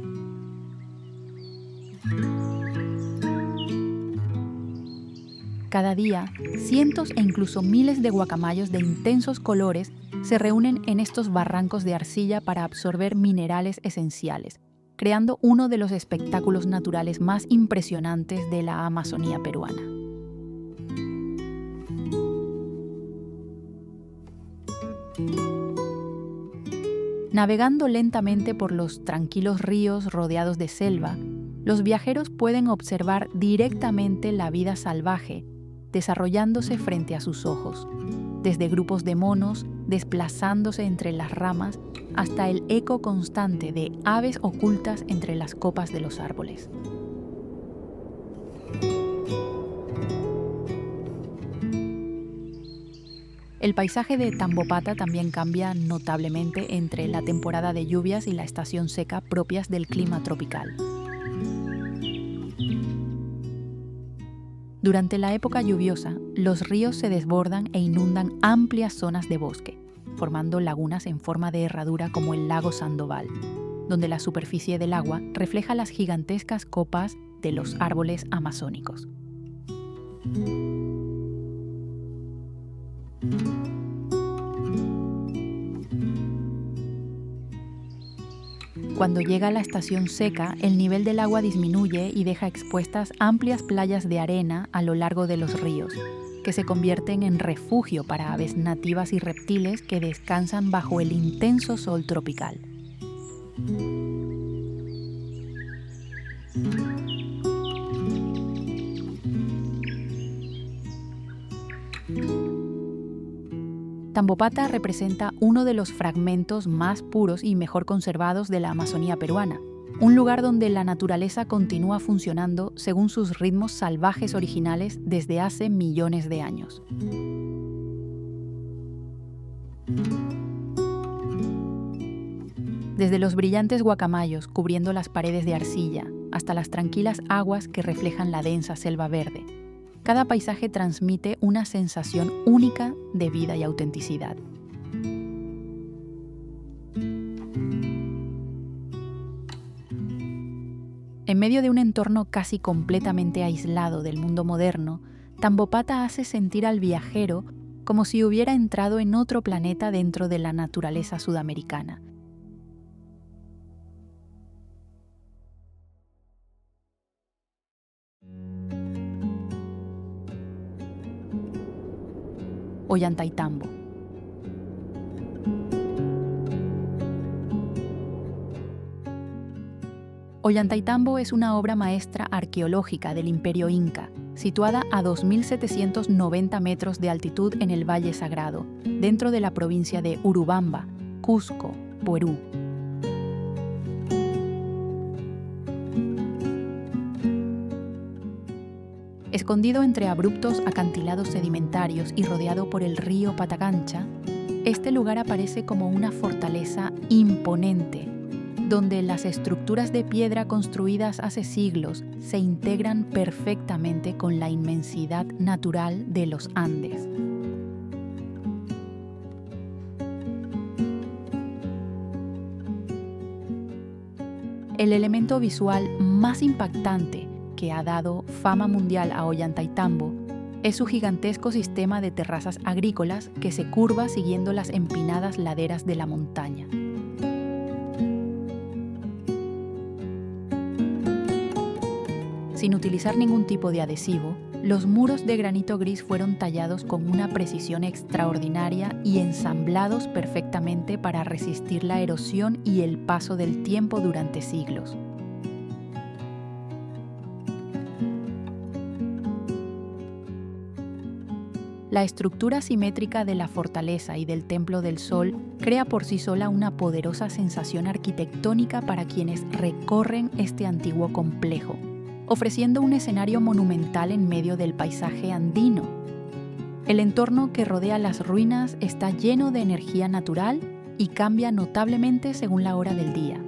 Cada día, cientos e incluso miles de guacamayos de intensos colores se reúnen en estos barrancos de arcilla para absorber minerales esenciales, creando uno de los espectáculos naturales más impresionantes de la Amazonía peruana. Navegando lentamente por los tranquilos ríos rodeados de selva, los viajeros pueden observar directamente la vida salvaje desarrollándose frente a sus ojos, desde grupos de monos desplazándose entre las ramas hasta el eco constante de aves ocultas entre las copas de los árboles. El paisaje de Tambopata también cambia notablemente entre la temporada de lluvias y la estación seca propias del clima tropical. Durante la época lluviosa, los ríos se desbordan e inundan amplias zonas de bosque, formando lagunas en forma de herradura como el lago Sandoval, donde la superficie del agua refleja las gigantescas copas de los árboles amazónicos. Cuando llega la estación seca, el nivel del agua disminuye y deja expuestas amplias playas de arena a lo largo de los ríos, que se convierten en refugio para aves nativas y reptiles que descansan bajo el intenso sol tropical. Tambopata representa uno de los fragmentos más puros y mejor conservados de la Amazonía peruana, un lugar donde la naturaleza continúa funcionando según sus ritmos salvajes originales desde hace millones de años. Desde los brillantes guacamayos cubriendo las paredes de arcilla hasta las tranquilas aguas que reflejan la densa selva verde, cada paisaje transmite una sensación única de vida y autenticidad. En medio de un entorno casi completamente aislado del mundo moderno, Tambopata hace sentir al viajero como si hubiera entrado en otro planeta dentro de la naturaleza sudamericana. Ollantaytambo. Ollantaytambo es una obra maestra arqueológica del Imperio Inca, situada a 2.790 metros de altitud en el Valle Sagrado, dentro de la provincia de Urubamba, Cusco, Perú. Escondido entre abruptos acantilados sedimentarios y rodeado por el río Patacancha, este lugar aparece como una fortaleza imponente, donde las estructuras de piedra construidas hace siglos se integran perfectamente con la inmensidad natural de los Andes. El elemento visual más impactante que ha dado fama mundial a Ollantaytambo es su gigantesco sistema de terrazas agrícolas que se curva siguiendo las empinadas laderas de la montaña. Sin utilizar ningún tipo de adhesivo, los muros de granito gris fueron tallados con una precisión extraordinaria y ensamblados perfectamente para resistir la erosión y el paso del tiempo durante siglos. La estructura simétrica de la fortaleza y del Templo del Sol crea por sí sola una poderosa sensación arquitectónica para quienes recorren este antiguo complejo, ofreciendo un escenario monumental en medio del paisaje andino. El entorno que rodea las ruinas está lleno de energía natural y cambia notablemente según la hora del día.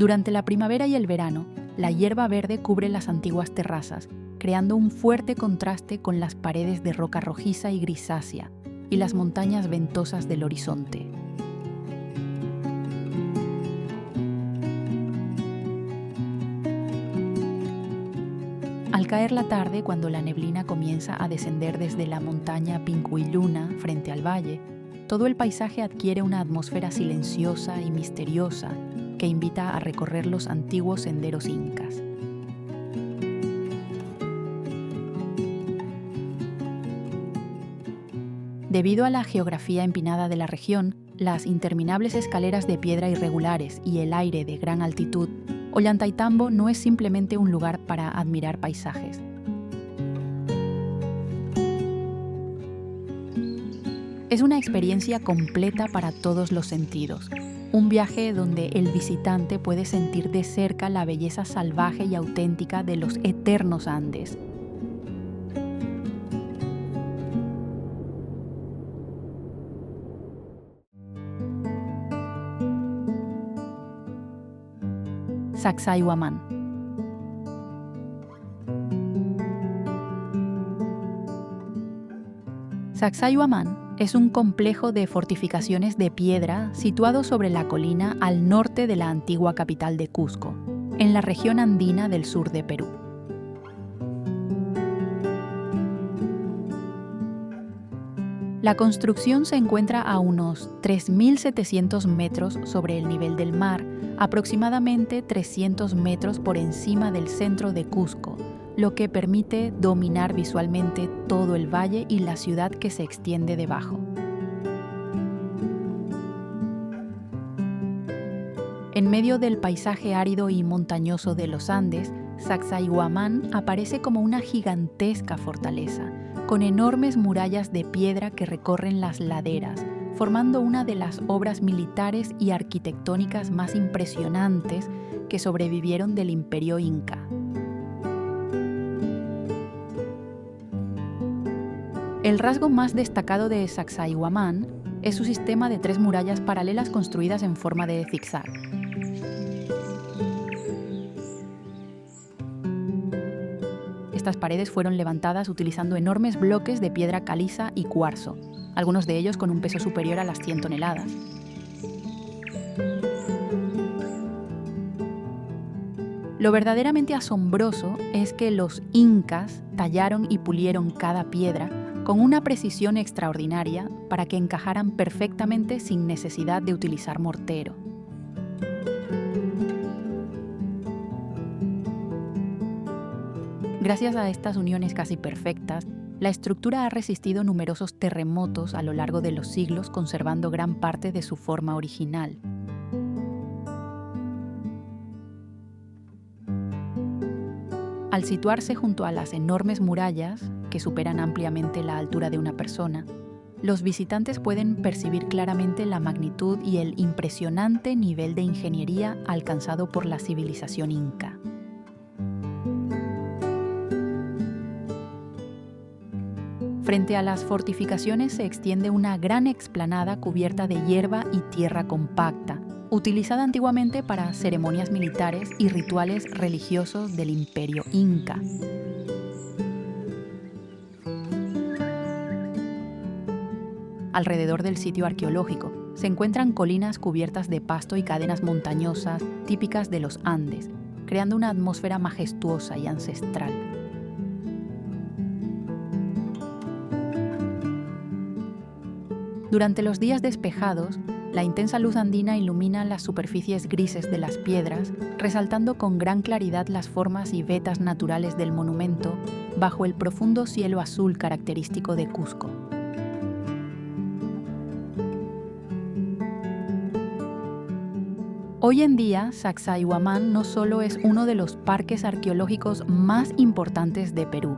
Durante la primavera y el verano, la hierba verde cubre las antiguas terrazas, creando un fuerte contraste con las paredes de roca rojiza y grisácea y las montañas ventosas del horizonte. Al caer la tarde, cuando la neblina comienza a descender desde la montaña Pincuilluna frente al valle, todo el paisaje adquiere una atmósfera silenciosa y misteriosa que invita a recorrer los antiguos senderos incas. Debido a la geografía empinada de la región, las interminables escaleras de piedra irregulares y el aire de gran altitud, Ollantaytambo no es simplemente un lugar para admirar paisajes. Es una experiencia completa para todos los sentidos. Un viaje donde el visitante puede sentir de cerca la belleza salvaje y auténtica de los eternos Andes. Sacsayhuamán. Sacsayhuamán es un complejo de fortificaciones de piedra situado sobre la colina al norte de la antigua capital de Cusco, en la región andina del sur de Perú. La construcción se encuentra a unos 3.700 metros sobre el nivel del mar, aproximadamente 300 metros por encima del centro de Cusco, lo que permite dominar visualmente todo el valle y la ciudad que se extiende debajo. En medio del paisaje árido y montañoso de los Andes, Sacsayhuamán aparece como una gigantesca fortaleza, con enormes murallas de piedra que recorren las laderas, formando una de las obras militares y arquitectónicas más impresionantes que sobrevivieron del Imperio Inca. El rasgo más destacado de Sacsayhuamán es su sistema de 3 murallas paralelas construidas en forma de zigzag. Estas paredes fueron levantadas utilizando enormes bloques de piedra caliza y cuarzo, algunos de ellos con un peso superior a las 100 toneladas. Lo verdaderamente asombroso es que los incas tallaron y pulieron cada piedra con una precisión extraordinaria para que encajaran perfectamente sin necesidad de utilizar mortero. Gracias a estas uniones casi perfectas, la estructura ha resistido numerosos terremotos a lo largo de los siglos, conservando gran parte de su forma original. Al situarse junto a las enormes murallas, que superan ampliamente la altura de una persona, los visitantes pueden percibir claramente la magnitud y el impresionante nivel de ingeniería alcanzado por la civilización inca. Frente a las fortificaciones se extiende una gran explanada cubierta de hierba y tierra compacta, utilizada antiguamente para ceremonias militares y rituales religiosos del Imperio Inca. Alrededor del sitio arqueológico se encuentran colinas cubiertas de pasto y cadenas montañosas típicas de los Andes, creando una atmósfera majestuosa y ancestral. Durante los días despejados, la intensa luz andina ilumina las superficies grises de las piedras, resaltando con gran claridad las formas y vetas naturales del monumento bajo el profundo cielo azul característico de Cusco. Hoy en día, Sacsayhuamán no solo es uno de los parques arqueológicos más importantes de Perú,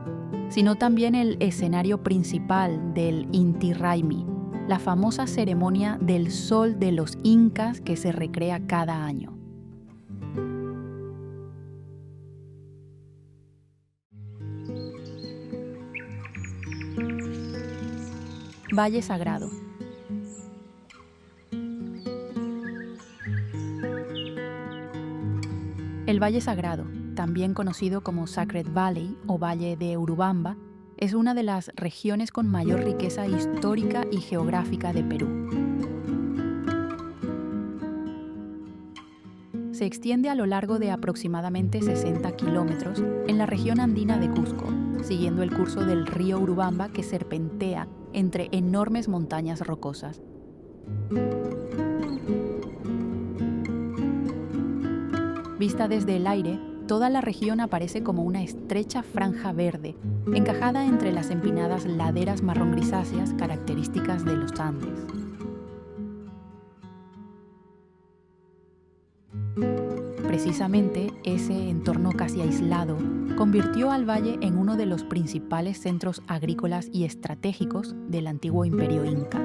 sino también el escenario principal del Inti Raymi, la famosa ceremonia del sol de los incas que se recrea cada año. Valle Sagrado. El Valle Sagrado, también conocido como Sacred Valley o Valle de Urubamba, es una de las regiones con mayor riqueza histórica y geográfica de Perú. Se extiende a lo largo de aproximadamente 60 kilómetros en la región andina de Cusco, siguiendo el curso del río Urubamba que serpentea entre enormes montañas rocosas. Vista desde el aire, toda la región aparece como una estrecha franja verde, encajada entre las empinadas laderas marrón grisáceas características de los Andes. Precisamente ese entorno casi aislado convirtió al valle en uno de los principales centros agrícolas y estratégicos del antiguo Imperio Inca.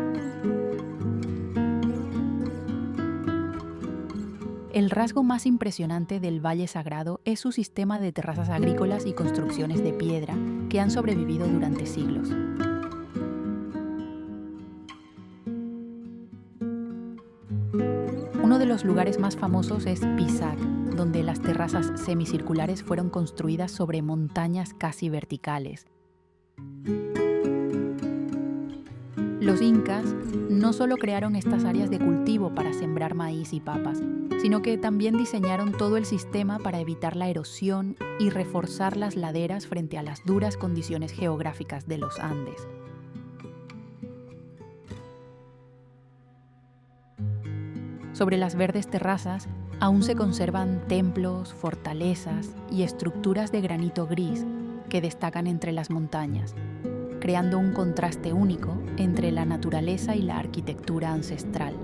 El rasgo más impresionante del Valle Sagrado es su sistema de terrazas agrícolas y construcciones de piedra que han sobrevivido durante siglos. Uno de los lugares más famosos es Pisac, donde las terrazas semicirculares fueron construidas sobre montañas casi verticales. Los incas no solo crearon estas áreas de cultivo para sembrar maíz y papas, sino que también diseñaron todo el sistema para evitar la erosión y reforzar las laderas frente a las duras condiciones geográficas de los Andes. Sobre las verdes terrazas aún se conservan templos, fortalezas y estructuras de granito gris que destacan entre las montañas, creando un contraste único entre la naturaleza y la arquitectura ancestral.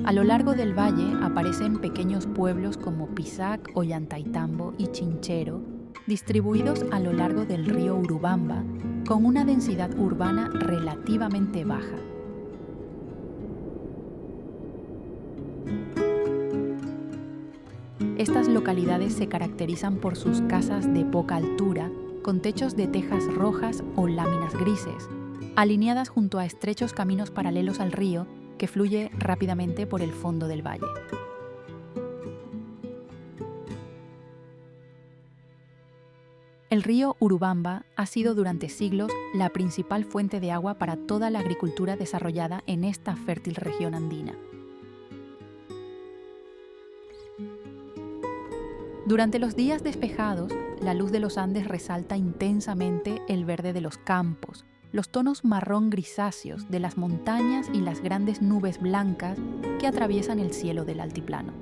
A lo largo del valle aparecen pequeños pueblos como Pisac, Ollantaytambo y Chinchero, distribuidos a lo largo del río Urubamba, con una densidad urbana relativamente baja. Estas localidades se caracterizan por sus casas de poca altura, con techos de tejas rojas o láminas grises, alineadas junto a estrechos caminos paralelos al río que fluye rápidamente por el fondo del valle. El río Urubamba ha sido durante siglos la principal fuente de agua para toda la agricultura desarrollada en esta fértil región andina. Durante los días despejados, la luz de los Andes resalta intensamente el verde de los campos, los tonos marrón grisáceos de las montañas y las grandes nubes blancas que atraviesan el cielo del altiplano.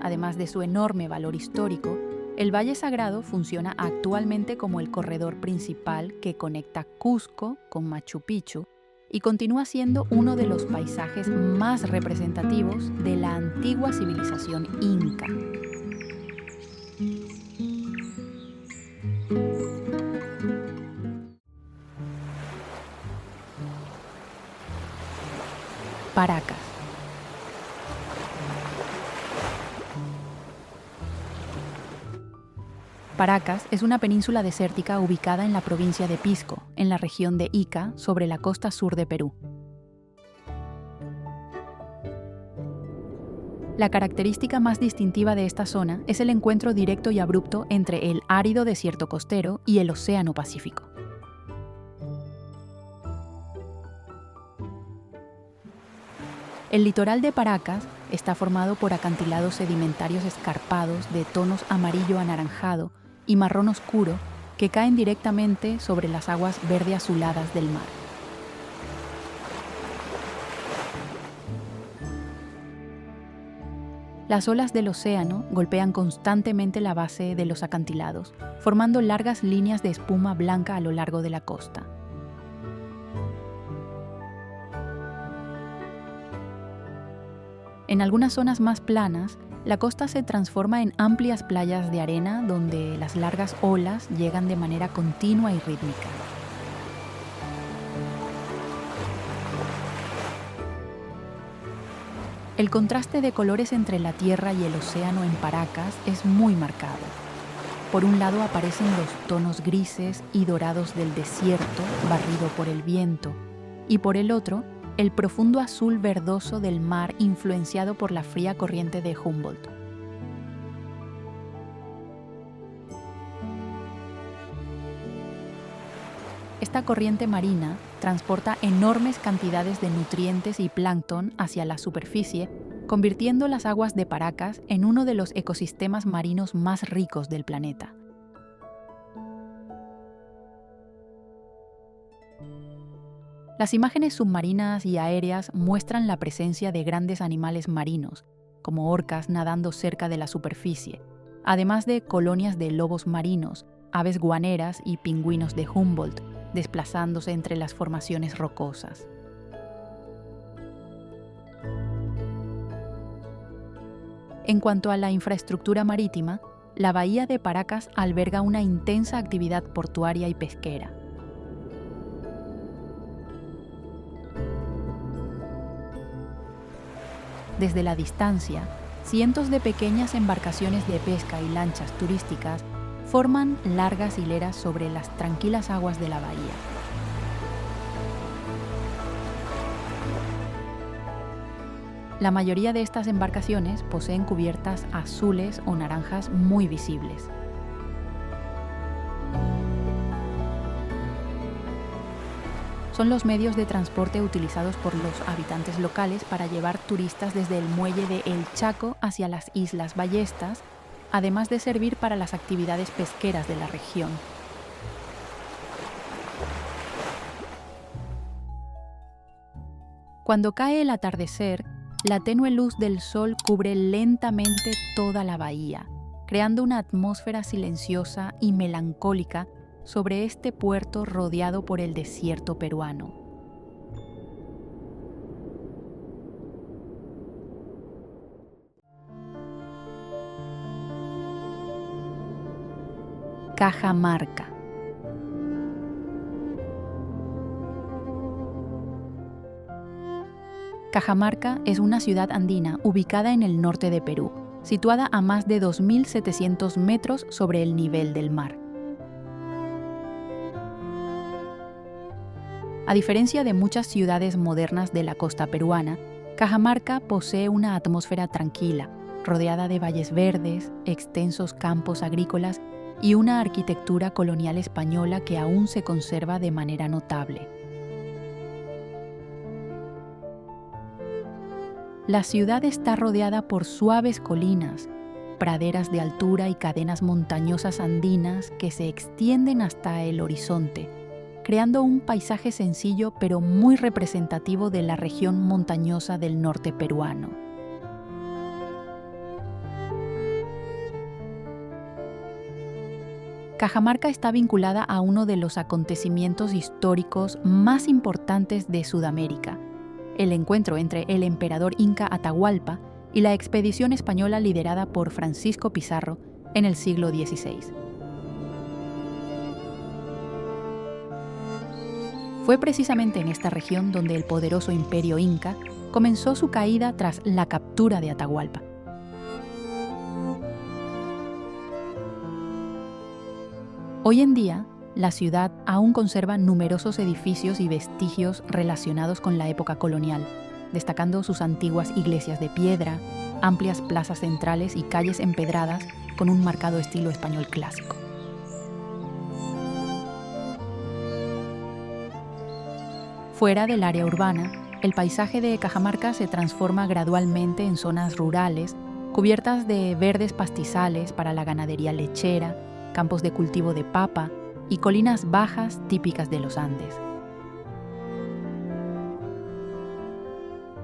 Además de su enorme valor histórico, el Valle Sagrado funciona actualmente como el corredor principal que conecta Cusco con Machu Picchu y continúa siendo uno de los paisajes más representativos de la antigua civilización inca. Paracas. Paracas es una península desértica ubicada en la provincia de Pisco, en la región de Ica, sobre la costa sur de Perú. La característica más distintiva de esta zona es el encuentro directo y abrupto entre el árido desierto costero y el Océano Pacífico. El litoral de Paracas está formado por acantilados sedimentarios escarpados de tonos amarillo anaranjado y marrón oscuro que caen directamente sobre las aguas verde azuladas del mar. Las olas del océano golpean constantemente la base de los acantilados, formando largas líneas de espuma blanca a lo largo de la costa. En algunas zonas más planas, la costa se transforma en amplias playas de arena donde las largas olas llegan de manera continua y rítmica. El contraste de colores entre la tierra y el océano en Paracas es muy marcado. Por un lado aparecen los tonos grises y dorados del desierto barrido por el viento, y por el otro, el profundo azul verdoso del mar influenciado por la fría corriente de Humboldt. Esta corriente marina transporta enormes cantidades de nutrientes y plancton hacia la superficie, convirtiendo las aguas de Paracas en uno de los ecosistemas marinos más ricos del planeta. Las imágenes submarinas y aéreas muestran la presencia de grandes animales marinos, como orcas nadando cerca de la superficie, además de colonias de lobos marinos, aves guaneras y pingüinos de Humboldt, desplazándose entre las formaciones rocosas. En cuanto a la infraestructura marítima, la bahía de Paracas alberga una intensa actividad portuaria y pesquera. Desde la distancia, cientos de pequeñas embarcaciones de pesca y lanchas turísticas forman largas hileras sobre las tranquilas aguas de la bahía. La mayoría de estas embarcaciones poseen cubiertas azules o naranjas muy visibles. Son los medios de transporte utilizados por los habitantes locales para llevar turistas desde el muelle de El Chaco hacia las Islas Ballestas además de servir para las actividades pesqueras de la región. Cuando cae el atardecer, la tenue luz del sol cubre lentamente toda la bahía, creando una atmósfera silenciosa y melancólica sobre este puerto rodeado por el desierto peruano. Cajamarca. Cajamarca es una ciudad andina ubicada en el norte de Perú, situada a más de 2.700 metros sobre el nivel del mar. A diferencia de muchas ciudades modernas de la costa peruana, Cajamarca posee una atmósfera tranquila, rodeada de valles verdes, extensos campos agrícolas y una arquitectura colonial española que aún se conserva de manera notable. La ciudad está rodeada por suaves colinas, praderas de altura y cadenas montañosas andinas que se extienden hasta el horizonte, creando un paisaje sencillo pero muy representativo de la región montañosa del norte peruano. Cajamarca está vinculada a uno de los acontecimientos históricos más importantes de Sudamérica, el encuentro entre el emperador inca Atahualpa y la expedición española liderada por Francisco Pizarro en el siglo XVI. Fue precisamente en esta región donde el poderoso imperio inca comenzó su caída tras la captura de Atahualpa. Hoy en día, la ciudad aún conserva numerosos edificios y vestigios relacionados con la época colonial, destacando sus antiguas iglesias de piedra, amplias plazas centrales y calles empedradas con un marcado estilo español clásico. Fuera del área urbana, el paisaje de Cajamarca se transforma gradualmente en zonas rurales, cubiertas de verdes pastizales para la ganadería lechera, campos de cultivo de papa y colinas bajas típicas de los Andes.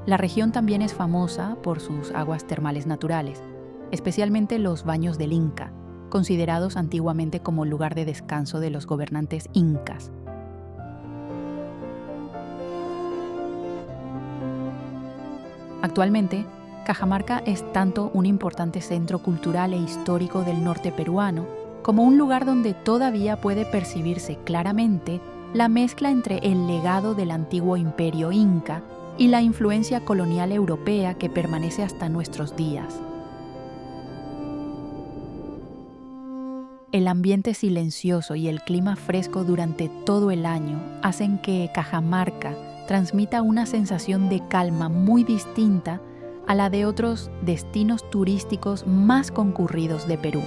La región también es famosa por sus aguas termales naturales, especialmente los baños del Inca, considerados antiguamente como lugar de descanso de los gobernantes incas. Actualmente, Cajamarca es tanto un importante centro cultural e histórico del norte peruano, como un lugar donde todavía puede percibirse claramente la mezcla entre el legado del antiguo imperio inca y la influencia colonial europea que permanece hasta nuestros días. El ambiente silencioso y el clima fresco durante todo el año hacen que Cajamarca transmita una sensación de calma muy distinta a la de otros destinos turísticos más concurridos de Perú.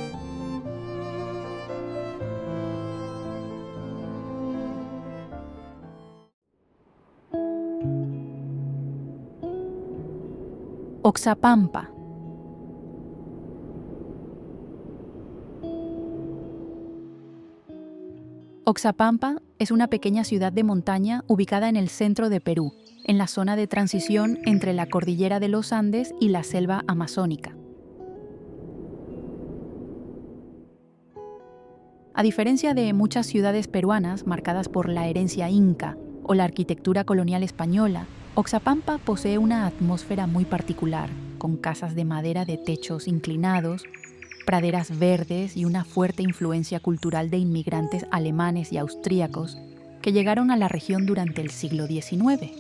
Oxapampa. Oxapampa es una pequeña ciudad de montaña ubicada en el centro de Perú, en la zona de transición entre la cordillera de los Andes y la selva amazónica. A diferencia de muchas ciudades peruanas marcadas por la herencia inca o la arquitectura colonial española, Oxapampa posee una atmósfera muy particular, con casas de madera de techos inclinados, praderas verdes y una fuerte influencia cultural de inmigrantes alemanes y austríacos que llegaron a la región durante el siglo XIX.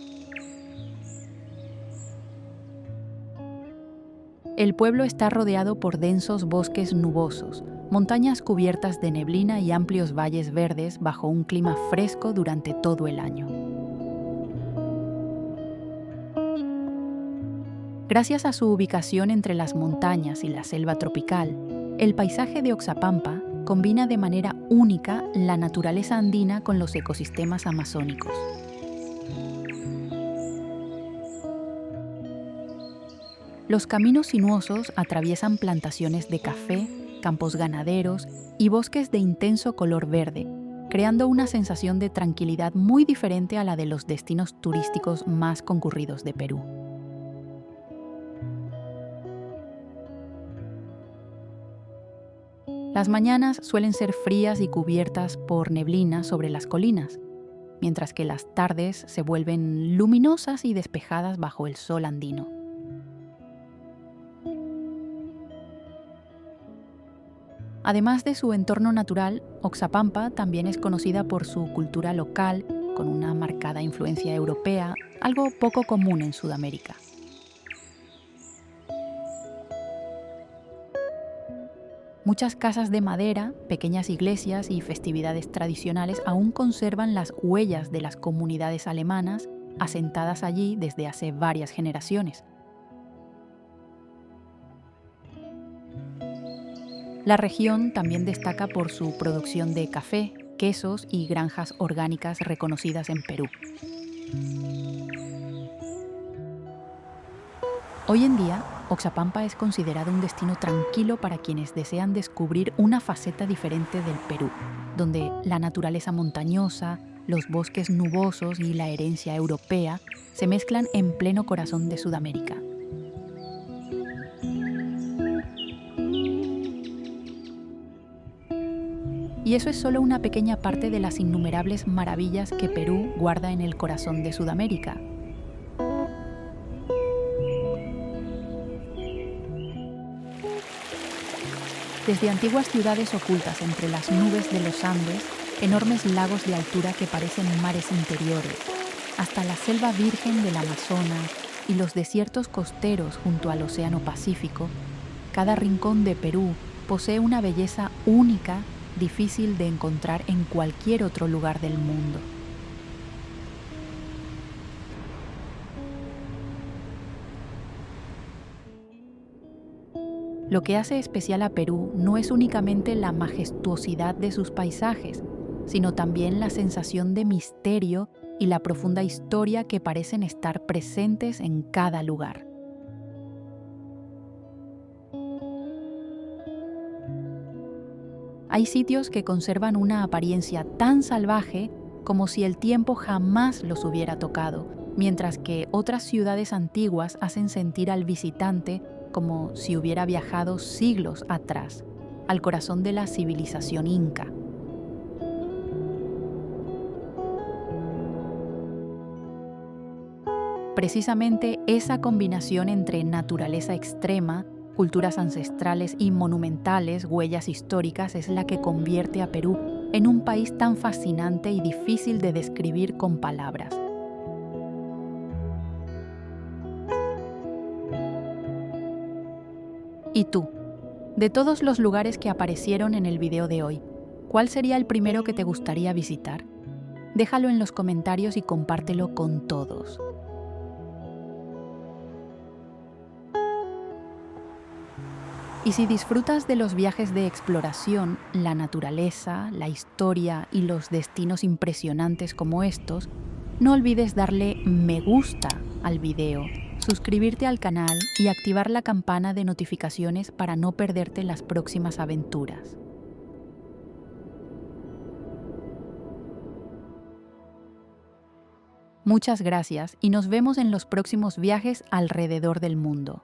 El pueblo está rodeado por densos bosques nubosos, montañas cubiertas de neblina y amplios valles verdes bajo un clima fresco durante todo el año. Gracias a su ubicación entre las montañas y la selva tropical, el paisaje de Oxapampa combina de manera única la naturaleza andina con los ecosistemas amazónicos. Los caminos sinuosos atraviesan plantaciones de café, campos ganaderos y bosques de intenso color verde, creando una sensación de tranquilidad muy diferente a la de los destinos turísticos más concurridos de Perú. Las mañanas suelen ser frías y cubiertas por neblina sobre las colinas, mientras que las tardes se vuelven luminosas y despejadas bajo el sol andino. Además de su entorno natural, Oxapampa también es conocida por su cultura local, con una marcada influencia europea, algo poco común en Sudamérica. Muchas casas de madera, pequeñas iglesias y festividades tradicionales aún conservan las huellas de las comunidades alemanas asentadas allí desde hace varias generaciones. La región también destaca por su producción de café, quesos y granjas orgánicas reconocidas en Perú. Hoy en día, Oxapampa es considerado un destino tranquilo para quienes desean descubrir una faceta diferente del Perú, donde la naturaleza montañosa, los bosques nubosos y la herencia europea se mezclan en pleno corazón de Sudamérica. Y eso es solo una pequeña parte de las innumerables maravillas que Perú guarda en el corazón de Sudamérica. Desde antiguas ciudades ocultas entre las nubes de los Andes, enormes lagos de altura que parecen mares interiores, hasta la selva virgen del Amazonas y los desiertos costeros junto al Océano Pacífico, cada rincón de Perú posee una belleza única, difícil de encontrar en cualquier otro lugar del mundo. Lo que hace especial a Perú no es únicamente la majestuosidad de sus paisajes, sino también la sensación de misterio y la profunda historia que parecen estar presentes en cada lugar. Hay sitios que conservan una apariencia tan salvaje como si el tiempo jamás los hubiera tocado, mientras que otras ciudades antiguas hacen sentir al visitante como si hubiera viajado siglos atrás, al corazón de la civilización inca. Precisamente esa combinación entre naturaleza extrema, culturas ancestrales y monumentales huellas históricas es la que convierte a Perú en un país tan fascinante y difícil de describir con palabras. ¿Y tú? De todos los lugares que aparecieron en el video de hoy, ¿cuál sería el primero que te gustaría visitar? Déjalo en los comentarios y compártelo con todos. Y si disfrutas de los viajes de exploración, la naturaleza, la historia y los destinos impresionantes como estos, no olvides darle me gusta al video, suscribirte al canal y activar la campana de notificaciones para no perderte las próximas aventuras. Muchas gracias y nos vemos en los próximos viajes alrededor del mundo.